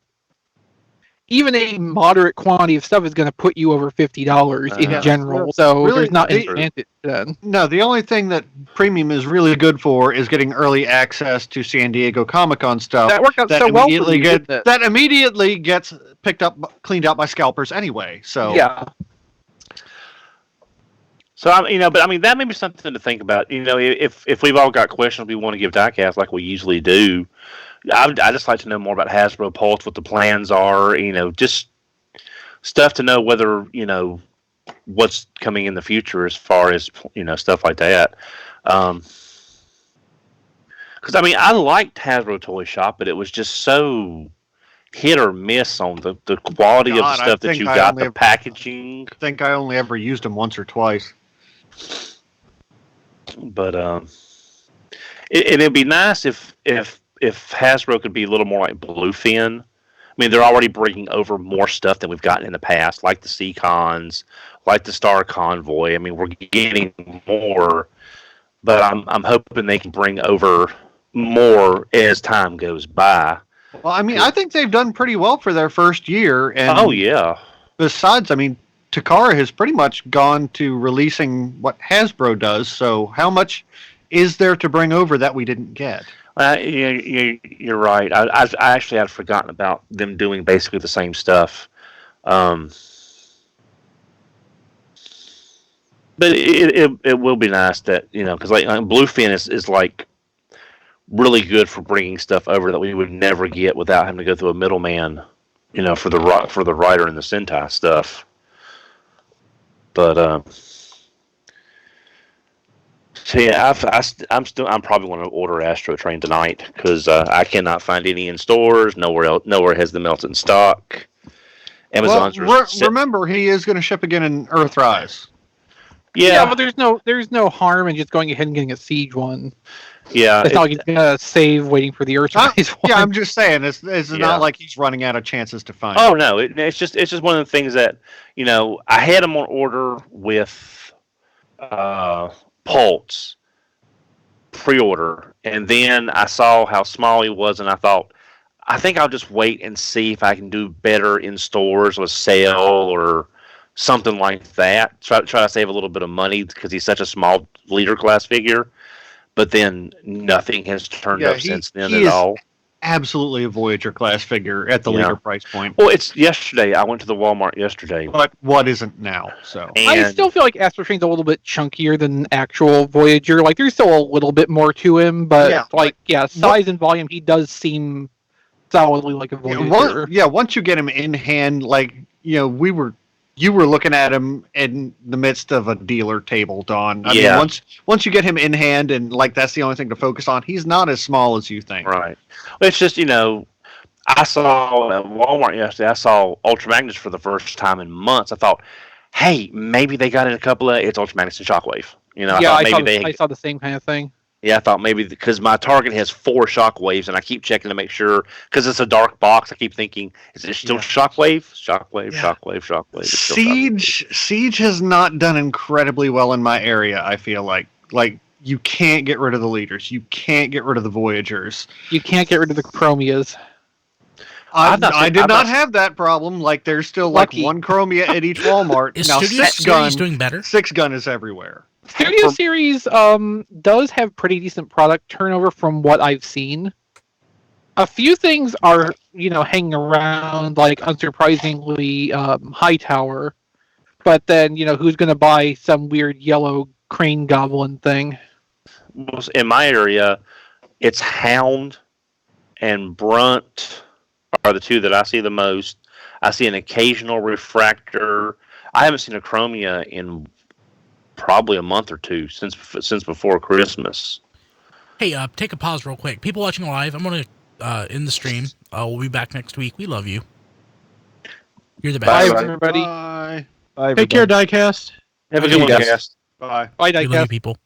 even a moderate quantity of stuff is going to put you over $50 in general. So really, there's not an advantage then. No, the only thing that Premium is really good for is getting early access to San Diego Comic-Con stuff. That worked out so well for you, that immediately gets picked up, cleaned out by scalpers anyway. So yeah. So but that may be something to think about. If we've all got questions we want to give Diecast like we usually do, I just like to know more about Hasbro Pulse, what the plans are. Just stuff to know whether what's coming in the future as far as stuff like that. Because I liked Hasbro Toy Shop, but it was just so hit or miss on the quality of the stuff that you got, the packaging. I think I only ever used them once or twice. But it'd be nice if Hasbro could be a little more like Bluefin. They're already bringing over more stuff than we've gotten in the past, like the Seacons, like the Star Convoy. We're getting more, but I'm hoping they can bring over more as time goes by. Well, I think they've done pretty well for their first year. And oh yeah. Besides, Takara has pretty much gone to releasing what Hasbro does. So how much is there to bring over that we didn't get? You're right. I actually had forgotten about them doing basically the same stuff. But it will be nice that because like Bluefin is like really good for bringing stuff over that we would never get without having to go through a middleman, for the writer and the Sentai stuff. But so yeah, I'm probably going to order Astro Train tonight because I cannot find any in stores. Nowhere has them else in stock. Amazon's. Remember, he is going to ship again in Earthrise. Yeah, but there's no harm in just going ahead and getting a Siege one. Yeah, it's not like he's gonna save waiting for the Earthrise one. Yeah, I'm just saying it's not like he's running out of chances to find. Oh no, it's just one of the things that I had him on order with Pulse pre-order, and then I saw how small he was, and I thought, I think I'll just wait and see if I can do better in stores with sale or something like that. Try to save a little bit of money because he's such a small leader class figure. But then nothing has turned up since then at all. Absolutely a Voyager class figure at the leader price point. Well, it's yesterday. I went to the Walmart yesterday. But what isn't now? So I still feel like Astro Train's a little bit chunkier than actual Voyager. Like there's still a little bit more to him, but size and volume, he does seem solidly like a Voyager. Once you get him in hand, you were looking at him in the midst of a dealer table, Don. I mean, once you get him in hand and that's the only thing to focus on, he's not as small as you think. Right. Well, it's just, I saw at Walmart yesterday, I saw Ultra Magnus for the first time in months. I thought, hey, maybe they got in a couple of, it's Ultra Magnus and Shockwave. I saw the same kind of thing. Yeah, I thought maybe because my target has 4 shockwaves, and I keep checking to make sure because it's a dark box. I keep thinking, is it still shockwave? Shockwave, Yeah. shockwave, shockwave. It's still shockwave. Siege has not done incredibly well in my area. I feel like you can't get rid of the leaders. You can't get rid of the Voyagers. You can't get rid of the Chromias. I did not have that problem. Like there's still Lucky. like 1 Chromia at each Walmart. Is Now Studio 6 gun, Series doing better? 6 gun is everywhere. Studio Series does have pretty decent product turnover from what I've seen. A few things are, hanging around, like unsurprisingly Hightower. But then, who's going to buy some weird yellow crane goblin thing? In my area, it's Hound and Brunt are the 2 that I see the most. I see an occasional Refractor. I haven't seen a Chromia in probably a month or 2 since before Christmas. Hey, take a pause real quick. People watching live, I'm going to end the stream. We'll be back next week. We love you. You're the best. Bye, everybody. Bye. Bye, Take care, everybody. Diecast. Have a Okay, good one, guys. guys. Bye. Bye, We love you, Diecast. people.